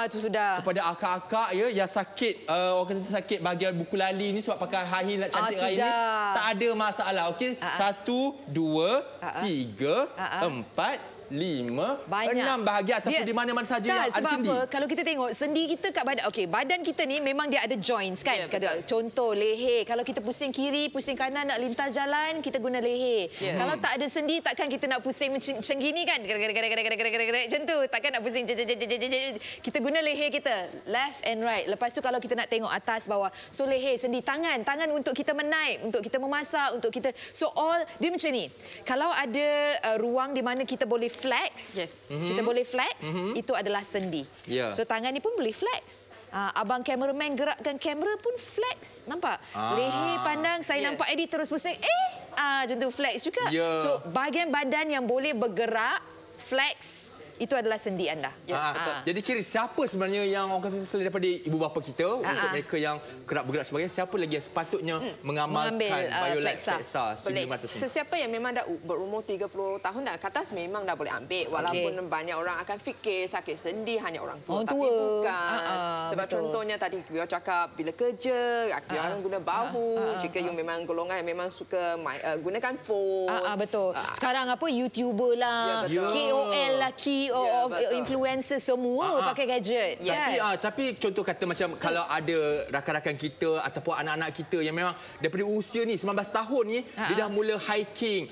Itu sudah. Kepada akak-akak yang sakit orang kata sakit bahagian buku lali ni sebab pakai high heel nak cantik hari ni, tak ada masalah. 1, 2, 3, 4, 5, 6 bahagian ataupun di mana-mana saja yang ada sendi. Sebab apa? Kalau kita tengok sendi kita kat badan, badan kita ni memang dia ada joints kan. Contoh leher, kalau kita pusing kiri, pusing kanan nak lintas jalan, kita guna leher. Kalau tak ada sendi, takkan kita nak pusing macam gini kan? Macam tu, takkan nak pusing. Kita guna leher kita, left and right. Lepas tu kalau kita nak tengok atas bawah, so leher, sendi, tangan untuk kita menaip, untuk kita memasak, untuk kita, so all dia macam ni. Kalau ada ruang di mana kita boleh flex, kita boleh flex, itu adalah sendi. So tangan ni pun boleh flex. Abang kameraman gerakkan kamera pun flex. Nampak? Leher pandang, saya nampak Eddie terus pusing. Macam tu flex juga. So bahagian badan yang boleh bergerak, flex, itu adalah sendi anda. Jadi kira siapa sebenarnya yang orang kata selain daripada ibu bapa kita, untuk mereka yang kerap bergerak sebagainya, siapa lagi yang sepatutnya mengamalkan BioLife Flexa 1500 ni? Sesiapa yang memang dah berumur 30 tahun dan ke atas memang dah boleh ambil. Walaupun banyak orang akan fikir sakit sendi hanya orang tua. Tapi bukan. Sebab contohnya tadi Bio cakap bila kerja, orang guna bahu. Jika you memang golongan yang memang suka gunakan phone. Betul. Sekarang YouTuber lah, KOL lah, influencer semua pakai gadget. Tapi contoh kata macam kalau ada rakan-rakan kita ataupun anak-anak kita yang memang daripada usia ni 19 tahun ni dia dah mula hiking,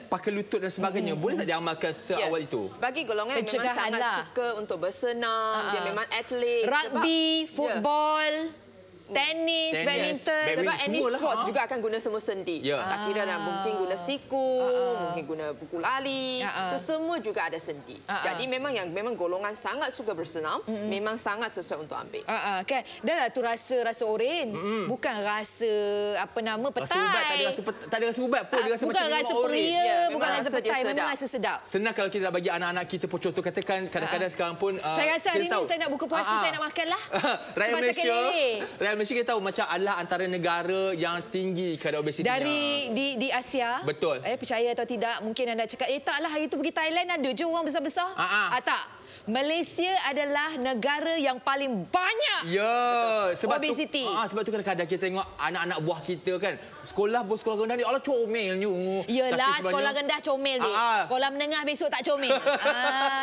pakai lutut dan sebagainya, boleh tak diamalkan seawal itu? Bagi golongan yang memang sangat suka untuk bersenam, dia memang atlet, rugby, football, tenis, badminton. Sebab any sports juga akan guna semua sendi. Tak kira mungkin guna siku, mungkin guna buku lali. So semua juga ada sendi. Jadi memang golongan sangat suka bersenam, memang sangat sesuai untuk ambil. Kan? Dah lah tu rasa oren. Bukan rasa petai. Tak ada rasa ubat pun, dia rasa macam rasa peria, bukan rasa petai, memang rasa sedap. Senang kalau kita bagi anak-anak kita pun contoh katakan kadang-kadang sekarang pun saya rasa hari ni saya nak buka puasa, saya nak makan lah. Rakyat Malaysia kita tahu macam adalah antara negara yang tinggi kadar obesiti di Asia. Betul. Percaya atau tidak, mungkin anda cakap taklah hari tu pergi Thailand ada je orang besar-besar. Tak. Malaysia adalah negara yang paling banyak sebab obesiti. Sebab tu kadang-kadang kita tengok anak-anak buah kita kan, sekolah rendah ni, Allah comelnya. Yelah, sekolah rendah comel ni. Sekolah menengah besok tak comel.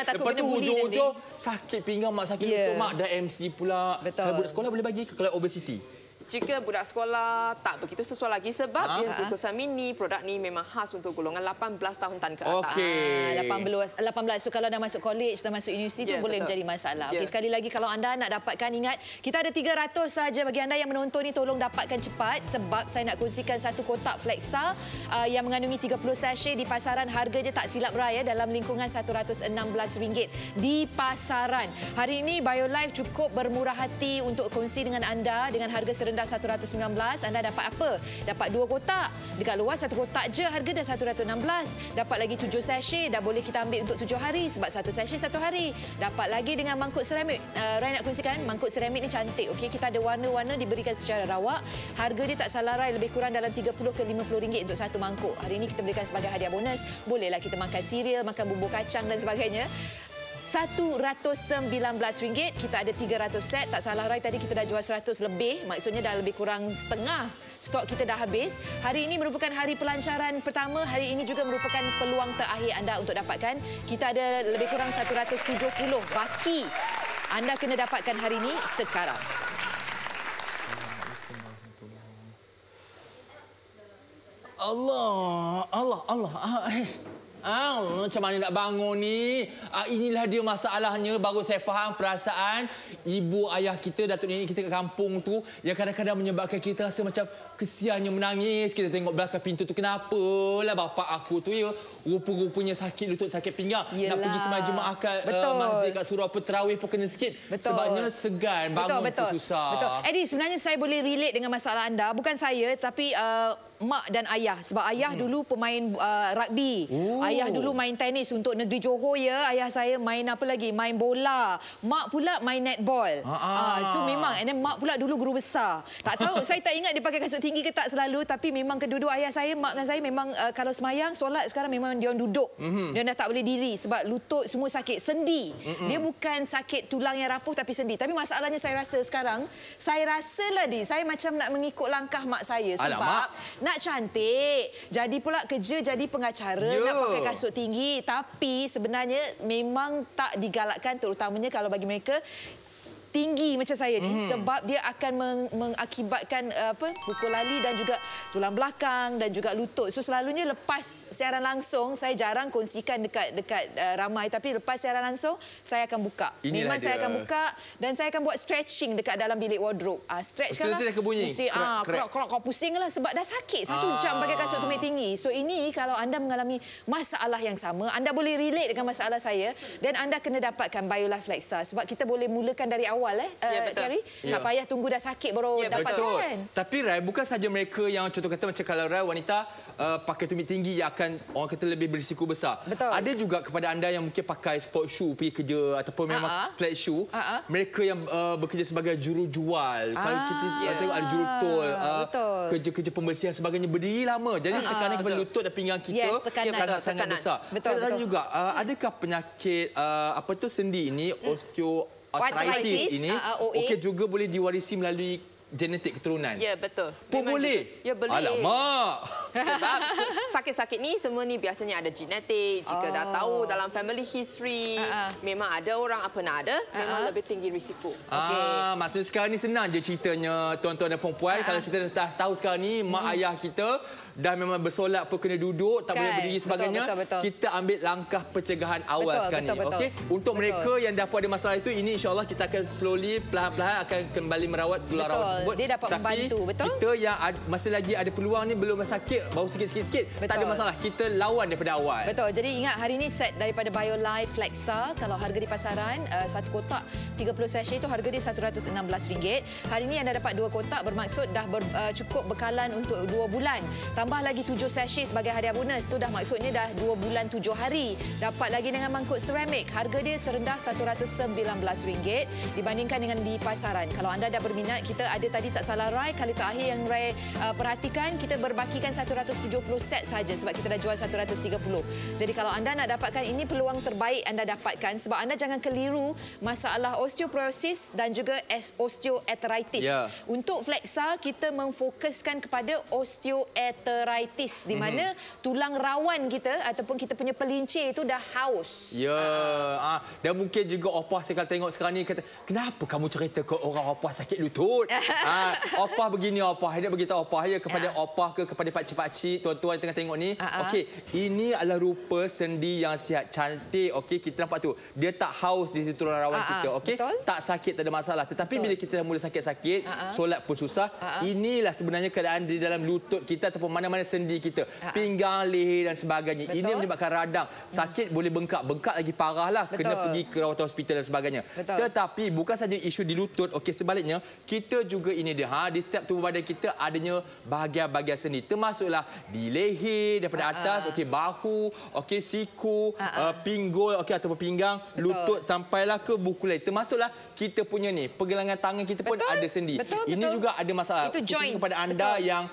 Takut kena bully nanti. Hujung-hujung sakit pinggang, mak sakit lutut, mak dah MC pula. Betul. Kalau budak sekolah boleh bagi ke kalau obesiti. jika budak sekolah tak begitu sesuai lagi sebab dia glukosa mini, produk ni memang khas untuk golongan 18 tahun ke atas. 18. So kalau dah masuk college, dah masuk universiti tu boleh menjadi masalah. Okey, sekali lagi kalau anda nak dapatkan, ingat kita ada 300 saja. Bagi anda yang menonton ni, tolong dapatkan cepat sebab saya nak kongsikan satu kotak Flexa yang mengandungi 30 sachet di pasaran. Harga je tak silap raya dalam lingkungan RM116 di pasaran. Hari ini BioLife cukup bermurah hati untuk kongsi dengan anda dengan harga serendah RM119. Anda dapat apa? Dapat 2 kotak. Dekat luar satu kotak je harga dah RM116. Dapat lagi 7 sachet, dah boleh kita ambil untuk 7 hari sebab satu sachet 1 hari. Dapat lagi dengan mangkuk seramik. Rai nak kongsikan, mangkuk seramik ni cantik. Okey, kita ada warna-warna diberikan secara rawak. Harga dia tak salah Rai lebih kurang dalam RM30 ke RM50 untuk satu mangkuk. Hari ini kita berikan sebagai hadiah bonus. Bolehlah kita makan cereal, makan bubur kacang dan sebagainya. RM119. Kita ada 300 set. Tak salah Rai, tadi kita dah jual 100 lebih. Maksudnya dah lebih kurang setengah stok kita dah habis. Hari ini merupakan hari pelancaran pertama. Hari ini juga merupakan peluang terakhir anda untuk dapatkan. Kita ada lebih kurang 170 baki. Anda kena dapatkan hari ini sekarang. Macam mana nak bangun ni? Inilah dia masalahnya. Baru saya faham perasaan ibu ayah kita, datuk nenek kita kat kampung tu yang kadang-kadang menyebabkan kita rasa macam kesiannya menangis. Kita tengok belakang pintu tu, kenapalah bapak aku tu ya, rupa-rupanya sakit lutut, sakit pinggang. Yelah. Nak pergi sembang jemaah kat masjid kat surau terawih pun kena sikit. Betul. Sebabnya segan, bangun tu susah. Betul. Eddie, sebenarnya saya boleh relate dengan masalah anda. Bukan saya, tapi mak dan ayah. Sebab ayah dulu pemain rugby. Ayah dulu main tenis untuk negeri Johor ya. Ayah saya main apa lagi? Main bola. Mak pula main netball. So memang, and then mak pula dulu guru besar. Tak tahu, saya tak ingat dia pakai kasut tinggi ke tak selalu, tapi memang kedua-dua ayah saya, mak dan saya memang kalau semayang, solat sekarang memang dia orang duduk. Dia dah tak boleh diri sebab lutut semua sakit. Sendi. Dia bukan sakit tulang yang rapuh tapi sendi. Tapi masalahnya saya rasa sekarang, saya rasalah saya macam nak mengikut langkah mak saya sebab nak cantik, jadi pula kerja jadi pengacara, nak pakai kasut tinggi. Tapi sebenarnya memang tak digalakkan, terutamanya kalau bagi mereka tinggi macam saya ni, sebab dia akan mengakibatkan pukul lali dan juga tulang belakang dan juga lutut. So selalunya lepas siaran langsung, saya jarang kongsikan dekat ramai, tapi lepas siaran langsung saya akan buka. Memang saya akan buka dan saya akan buat stretching dekat dalam bilik wardrobe. Stretch kan lah. Pusing, kau pusing lah sebab dah sakit 1 jam pakai kasut tumit tinggi. So ini kalau anda mengalami masalah yang sama, anda boleh relate dengan masalah saya dan anda kena dapatkan BioLife Flexa sebab kita boleh mulakan dari awal. Terry, tak payah tunggu dah sakit baru dapatkan. Tapi Rai, bukan saja mereka yang contoh kata macam kalau Rai wanita pakai tumit tinggi yang akan orang kata lebih berisiko besar. Ada juga kepada anda yang mungkin pakai sport shoe pergi kerja ataupun memang flat shoe, mereka yang bekerja sebagai jurujual. Kalau kita tengok ada jurutol, kerja-kerja pembersihan sebagainya, berdiri lama. Jadi tekanan kepada lutut dan pinggang kita sangat-sangat besar. Saya tanya juga, adakah penyakit sendi ini, osteoarthritis ini, okey juga boleh diwarisi melalui genetik keturunan? Ya, betul. Pun boleh? Ya, boleh. Alamak! Sebab sakit-sakit ni semua ni biasanya ada genetik. Jika dah tahu dalam family history, memang ada orang pernah ada, memang lebih tinggi risiko. Maksudnya sekarang ni senang je ceritanya, tuan-tuan dan perempuan. Kalau kita dah tahu sekarang ni, mak ayah kita dah memang bersolat pun kena duduk, tak boleh berdiri sebagainya. Kita ambil langkah pencegahan awal sekarang ni. Okey? Untuk mereka yang dah ada masalah itu, ini insya-Allah kita akan slowly, perlahan-lahan akan kembali merawat tulang rawan tersebut. Dia dapat membantu, betul? Kita yang masih lagi ada peluang ni, belum sakit, baru sikit-sikit, tak ada masalah. Kita lawan daripada awal. Betul. Jadi ingat, hari ini set daripada BioLife Flexa, kalau harga di pasaran, satu kotak 30 sachet itu harga dia RM116. Hari ini anda dapat 2 kotak, bermaksud dah cukup bekalan untuk 2 bulan. Tambah lagi 7 sachet sebagai hadiah bonus. Itu dah maksudnya dah 2 bulan 7 hari. Dapat lagi dengan mangkuk seramik. Harga dia serendah RM119 dibandingkan dengan di pasaran. Kalau anda dah berminat, kita ada tadi tak salah Rai, kali terakhir yang Rai perhatikan, kita berbakikan satu 170 set saja sebab kita dah jual 130. Jadi kalau anda nak dapatkan ini, peluang terbaik anda dapatkan sebab anda jangan keliru masalah osteoporosis dan juga osteoarthritis. Untuk Flexa, kita memfokuskan kepada osteoarthritis di mana tulang rawan kita ataupun kita punya pelincir itu dah haus. Dan mungkin juga opah saya tengok sekarang ni kata, kenapa kamu cerita ke orang opah sakit lutut? Opah begini, opah. Dia beritahu opah ya kepada opah ke kepada pakcik-pakcik, tuan-tuan tengah tengok ni. Okey, ini adalah rupa sendi yang sihat, cantik. Okey, kita nampak tu. Dia tak haus di situ tulang rawan kita. Okey, tak sakit, tak ada masalah. Tetapi bila kita dah mula sakit-sakit, solat pun susah. Inilah sebenarnya keadaan di dalam lutut kita ataupun mana-mana sendi kita. Pinggang, leher dan sebagainya. Ini menyebabkan radang. Sakit boleh bengkak. Bengkak lagi parah lah. Kena pergi ke rawatan hospital dan sebagainya. Tetapi bukan saja isu di lutut. Okey, sebaliknya, kita juga ini dia. Di setiap tubuh badan kita adanya bahagian-bahagian sendi. Termasuklah di leher daripada atas, okey, bahu, okey, siku, pinggul, okey, ataupun pinggang, lutut sampailah ke buku leher. Termasuklah kita punya ni, pergelangan tangan kita pun ada sendi. Ini juga ada masalah. Itu joints. Kepada anda yang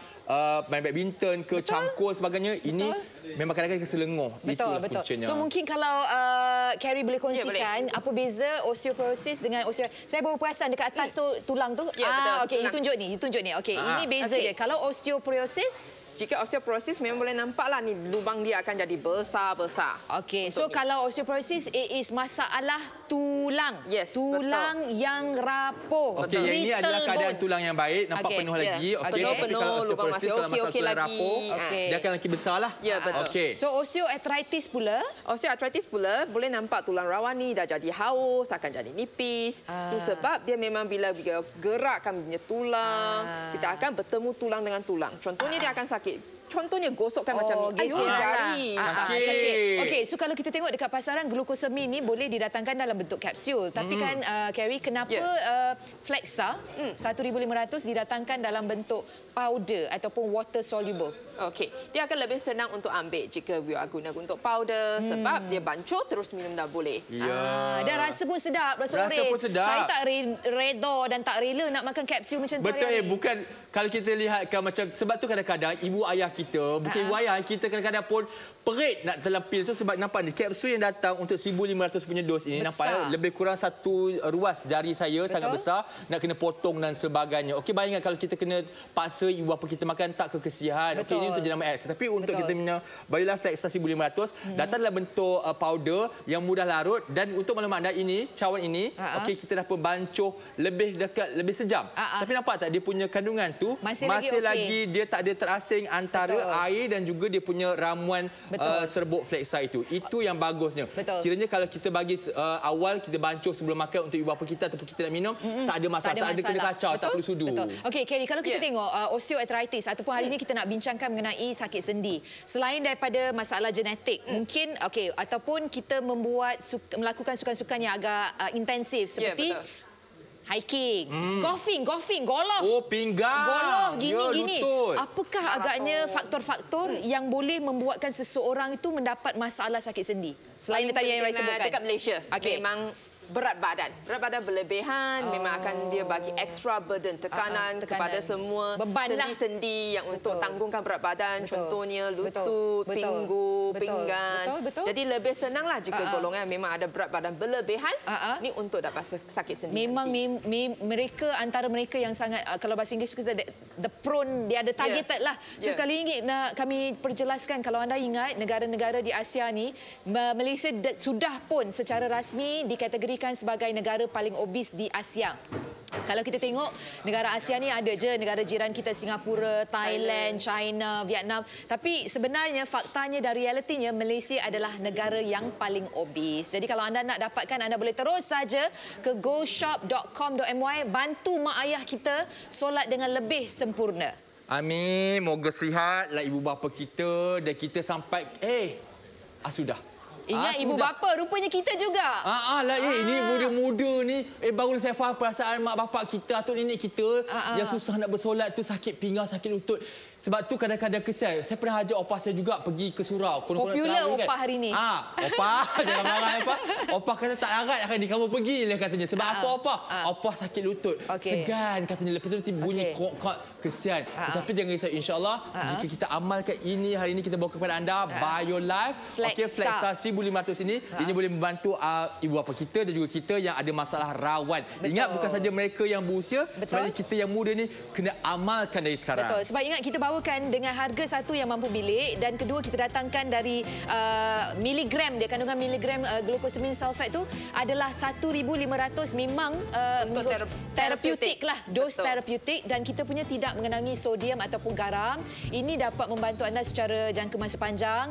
main badminton ke cangkul sebagainya, ini memang kadang-kadang keselengoh. Betul. So mungkin kalau Carrie boleh kongsikan apa beza osteoporosis dengan saya baru perasan dekat atas tu tulang tu. Okey, you tunjuk ni. Okey, ini beza dia. Kalau osteoporosis, jika osteoporosis memang boleh nampaklah ni lubang dia akan jadi besar-besar. Okey, so kalau osteoporosis it is masalah tulang. Tulang yang rapuh. Okey, yang ini adalah keadaan tulang yang baik, nampak penuh lagi. Okey, penuh, lubang masih okey lagi. Rapuh, dia akan lagi besar lah. Ya, betul. Okey. So osteoarthritis pula? Osteoarthritis pula boleh nampak tulang rawan ni dah jadi haus, akan jadi nipis. Itu sebab dia memang bila gerakkan punya tulang, kita akan bertemu tulang dengan tulang. Contohnya dia akan sakit. Contohnya gosokkan macam ni. Jari. Sakit. Okey, so kalau kita tengok dekat pasaran, glukosamine ni boleh didatangkan dalam bentuk kapsul. Tapi kan Carrie, kenapa Flexa 1,500 didatangkan dalam bentuk powder ataupun water soluble? Okey, dia akan lebih senang untuk ambil jika you guna untuk powder sebab dia bancuh terus minum dah boleh. Dan rasa pun sedap. Rasa pun sedap. Saya tak reda dan tak rela nak makan kapsul macam tu. Betul, bukan kalau kita lihatkan macam sebab tu kadang-kadang ibu ayah kita, bukan ibu ayah kita kadang-kadang pun perit nak telan pil tu sebab nampak ni kapsul yang datang untuk 1,500 punya dos ini nampak lebih kurang satu ruas jari saya. Sangat besar, nak kena potong dan sebagainya. Okey, bayangkan kalau kita kena paksa ibu bapa kita makan, tak kekesihan. Okey, ini untuk jenama X. Tapi untuk kita punya Bayola Flexa 1,500 datang dalam bentuk powder yang mudah larut dan untuk maklumat anda ini cawan ini okey, kita dah pun bancuh lebih dekat, lebih sejam. Tapi nampak tak dia punya kandungan tu masih lagi dia tak ada terasing antara air dan juga dia punya ramuan serbuk Flexa itu. Itu yang bagusnya. Kiranya kalau kita bagi awal kita bancuh sebelum makan untuk ibu bapa kita ataupun kita nak minum, tak ada masalah, tak ada kena kacau, tak perlu sudu. Okey, Carrie, kalau kita tengok osteoarthritis ataupun hari ini kita nak bincangkan mengenai sakit sendi. Selain daripada masalah genetik, mungkin ataupun kita melakukan sukan-sukan yang agak intensif seperti hiking, golfing, golf. Pinggang. Golf gini. Apakah agaknya faktor-faktor yang boleh membuatkan seseorang itu mendapat masalah sakit sendi? Selain tadi yang saya sebutkan. Dekat Malaysia, memang berat badan berlebihan memang akan dia bagi extra burden, tekanan kepada semua sendi-sendi yang untuk tanggungkan berat badan. Contohnya lutut, pinggul, pinggang. Jadi lebih senanglah jika golongan memang ada berat badan berlebihan ni untuk dapat sakit sendi. Memang mereka antara mereka yang sangat kalau bahasa Inggeris kita the prone, dia ada targeted lah. So sekali ini nak kami perjelaskan, kalau anda ingat negara-negara di Asia ni, Malaysia sudah pun secara rasmi dikategorikan sebagai negara paling obes di Asia. Kalau kita tengok negara Asia ni ada je negara jiran kita, Singapura, Thailand, China, Vietnam. Tapi sebenarnya faktanya dan realitinya Malaysia adalah negara yang paling obes. Jadi kalau anda nak dapatkan, anda boleh terus saja ke goshop.com.my, bantu mak ayah kita solat dengan lebih sempurna. Amin. Moga sihatlah ibu bapa kita dan kita sampai sudah. Ingat ibu bapa, rupanya kita juga. Ini muda-muda ni. Baru saya faham perasaan mak bapak kita atau nenek kita yang susah nak bersolat tu, sakit pinggang, sakit lutut. Sebab tu kadang-kadang kesian. Saya pernah ajak opah saya juga pergi ke surau. Popular opah hari ni. Opah, jangan marah opah. Opah kata tak larat akan kamu pergi lah katanya. Sebab apa opah? Opah sakit lutut. Segan katanya. Lepas tu bunyi kok kesian. Tetapi jangan risau, insya-Allah jika kita amalkan ini hari ini, kita bawa kepada anda BioLife. Flexa 1500 ini ini boleh membantu ibu bapa kita dan juga kita yang ada masalah rawat. Ingat, bukan saja mereka yang berusia, sebenarnya kita yang muda ni kena amalkan dari sekarang. Betul. Sebab ingat, kita bawakan dengan harga satu yang mampu bilik, dan kedua kita datangkan dari miligram dia, kandungan miligram glucosamine sulfate tu adalah 1,500, memang terapeutik lah, dos terapeutik, dan kita punya tidak mengenangi sodium ataupun garam. Ini dapat membantu anda secara jangka masa panjang,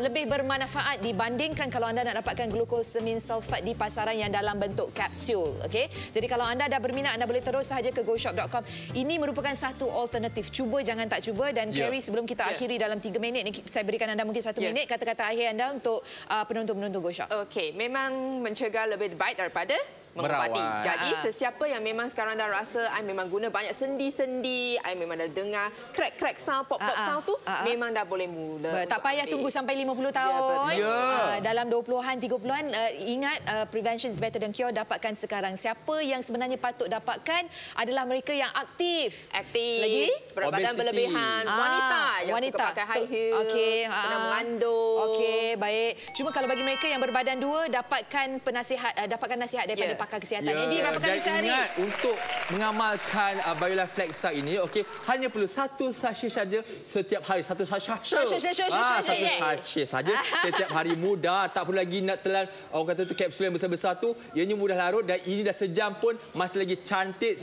lebih bermanfaat dibandingkan kalau anda nak dapatkan glucosamine sulfate di pasaran yang dalam bentuk kapsul. Okey, jadi kalau anda dah berminat, anda boleh terus sahaja ke goshop.com. Ini merupakan satu alternatif. Cuba jangan tak cuba. Dan Kerry, sebelum kita akhiri dalam 3 minit ni, saya berikan anda mungkin 1 minit kata-kata akhir anda untuk penonton-penonton Goshop. Okey, memang mencegah lebih baik daripada mengobati. Jadi sesiapa yang memang sekarang dah rasa I memang guna banyak sendi-sendi, I memang dah dengar crack-crack sound, pop-pop sound tu, memang dah boleh mula. Tak payah tunggu sampai 50 tahun. Dalam 20-an, 30-an, ingat, prevention is better than cure. Dapatkan sekarang. Siapa yang sebenarnya patut dapatkan adalah mereka yang aktif. Lagi? Berat badan berlebihan. Wanita yang suka pakai high heel. Pernah mengandung. Okey, baik. Cuma kalau bagi mereka yang berbadan 2, dapatkan nasihat daripada pakar kesihatan. Edi, berapa kali sehari? Ingat, untuk mengamalkan BioLife Flexa ini, okey, hanya perlu 1 sachet saja setiap hari. 1 sachet saja setiap hari. Mudah, tak perlu lagi nak telan orang kata tu kapsul yang besar-besar tu. Ianya mudah larut, dan ini dah sejam pun masih lagi cantik.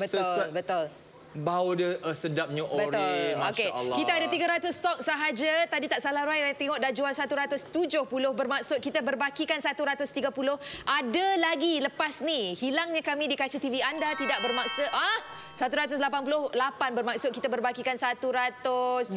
Betul. Bau dia sedapnya ore. Masya Allah. Kita ada 300 stok sahaja. Tadi tak salah Roy, tengok dah jual 170. Bermaksud kita berbakikan 130. Ada lagi lepas ni. Hilangnya kami di kaca TV anda tidak bermaksud 188, bermaksud kita berbakikan 112.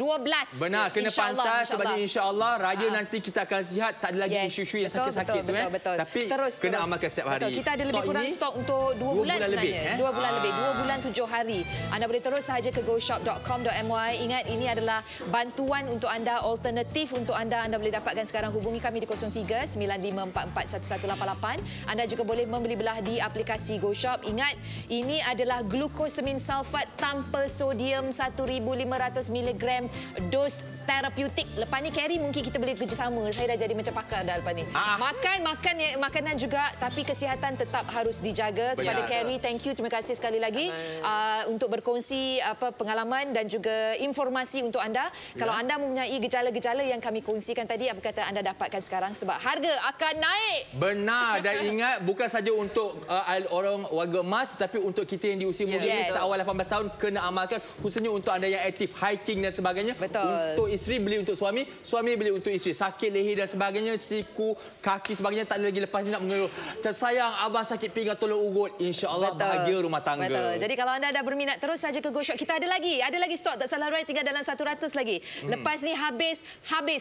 Benar, kena pantas sebab insya-Allah raya nanti kita akan sihat, tak ada lagi isu-isu yang sakit-sakit tu Tapi kena amalkan setiap hari. Kita ada lebih kurang stok untuk 2 bulan sebenarnya. 2 bulan lebih, 2 bulan 7 hari. Anda boleh terus sahaja ke goshop.com.my. Ingat, ini adalah bantuan untuk anda, alternatif untuk anda. Anda boleh dapatkan sekarang. Hubungi kami di 03-9544-1188. Anda juga boleh membeli belah di aplikasi Goshop. Ingat, ini adalah glucosamine sulfate tanpa sodium, 1,500 mg dos terapeutik. Lepas ni Kerry mungkin kita boleh kerjasama. Saya dah jadi macam pakar dah lepas ni. Makanan juga, tapi kesihatan tetap harus dijaga. Kepada Kerry, thank you, terima kasih sekali lagi untuk berkongsi pengalaman dan juga informasi untuk anda. Kalau anda mempunyai gejala-gejala yang kami kongsikan tadi, apa kata anda dapatkan sekarang sebab harga akan naik. Benar, dan ingat, bukan saja untuk orang warga emas, tapi untuk kita yang di usia muda ni, seawal 18 tahun kena amalkan, khususnya untuk anda yang aktif, hiking dan sebagainya. Untuk isteri beli untuk suami, suami beli untuk isteri. Sakit leher dan sebagainya, siku, kaki sebagainya, tak ada lagi lepas ni nak mengeluh. Sayang, abang sakit pinggang, tolong urut. InsyaAllah bahagia rumah tangga. Jadi kalau anda dah berminat, terus saja ke Goshop. Kita ada lagi stok, tak salah Roy, tinggal dalam 100 lagi. Lepas ni habis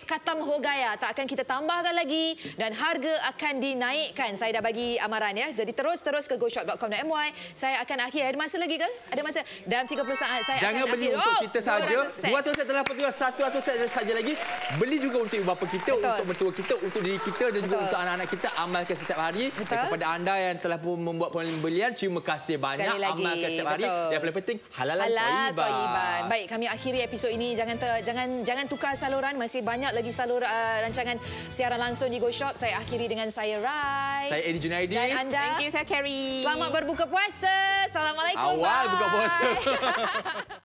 khatam hogaya, tak akan kita tambahkan lagi dan harga akan dinaikkan. Saya dah bagi amaran ya. Jadi terus ke goshop.com.my. Saya akan akhir. Ada masa lagi ke? Ada masa dalam 30 saat saya jangan akan beli untuk kita saja. 200 set telah petugas, 100 set saja lagi. Beli juga untuk ibu bapa kita, untuk mertua kita, untuk diri kita dan juga untuk anak-anak kita. Amalkan setiap hari. Dan kepada anda yang telah pun membuat pembelian, terima kasih banyak. Amalkan setiap hari. Yang paling penting halalan thayyiban. Baik, kami akhiri episod ini. Jangan tukar saluran, masih banyak lagi saluran rancangan siaran langsung di Goshop. Saya akhiri dengan saya Rai. Saya Edi Junaidi. Dan anda? Thank you, saya Kerry. Selamat berbuka puasa. Assalamualaikum. Awal buka puasa.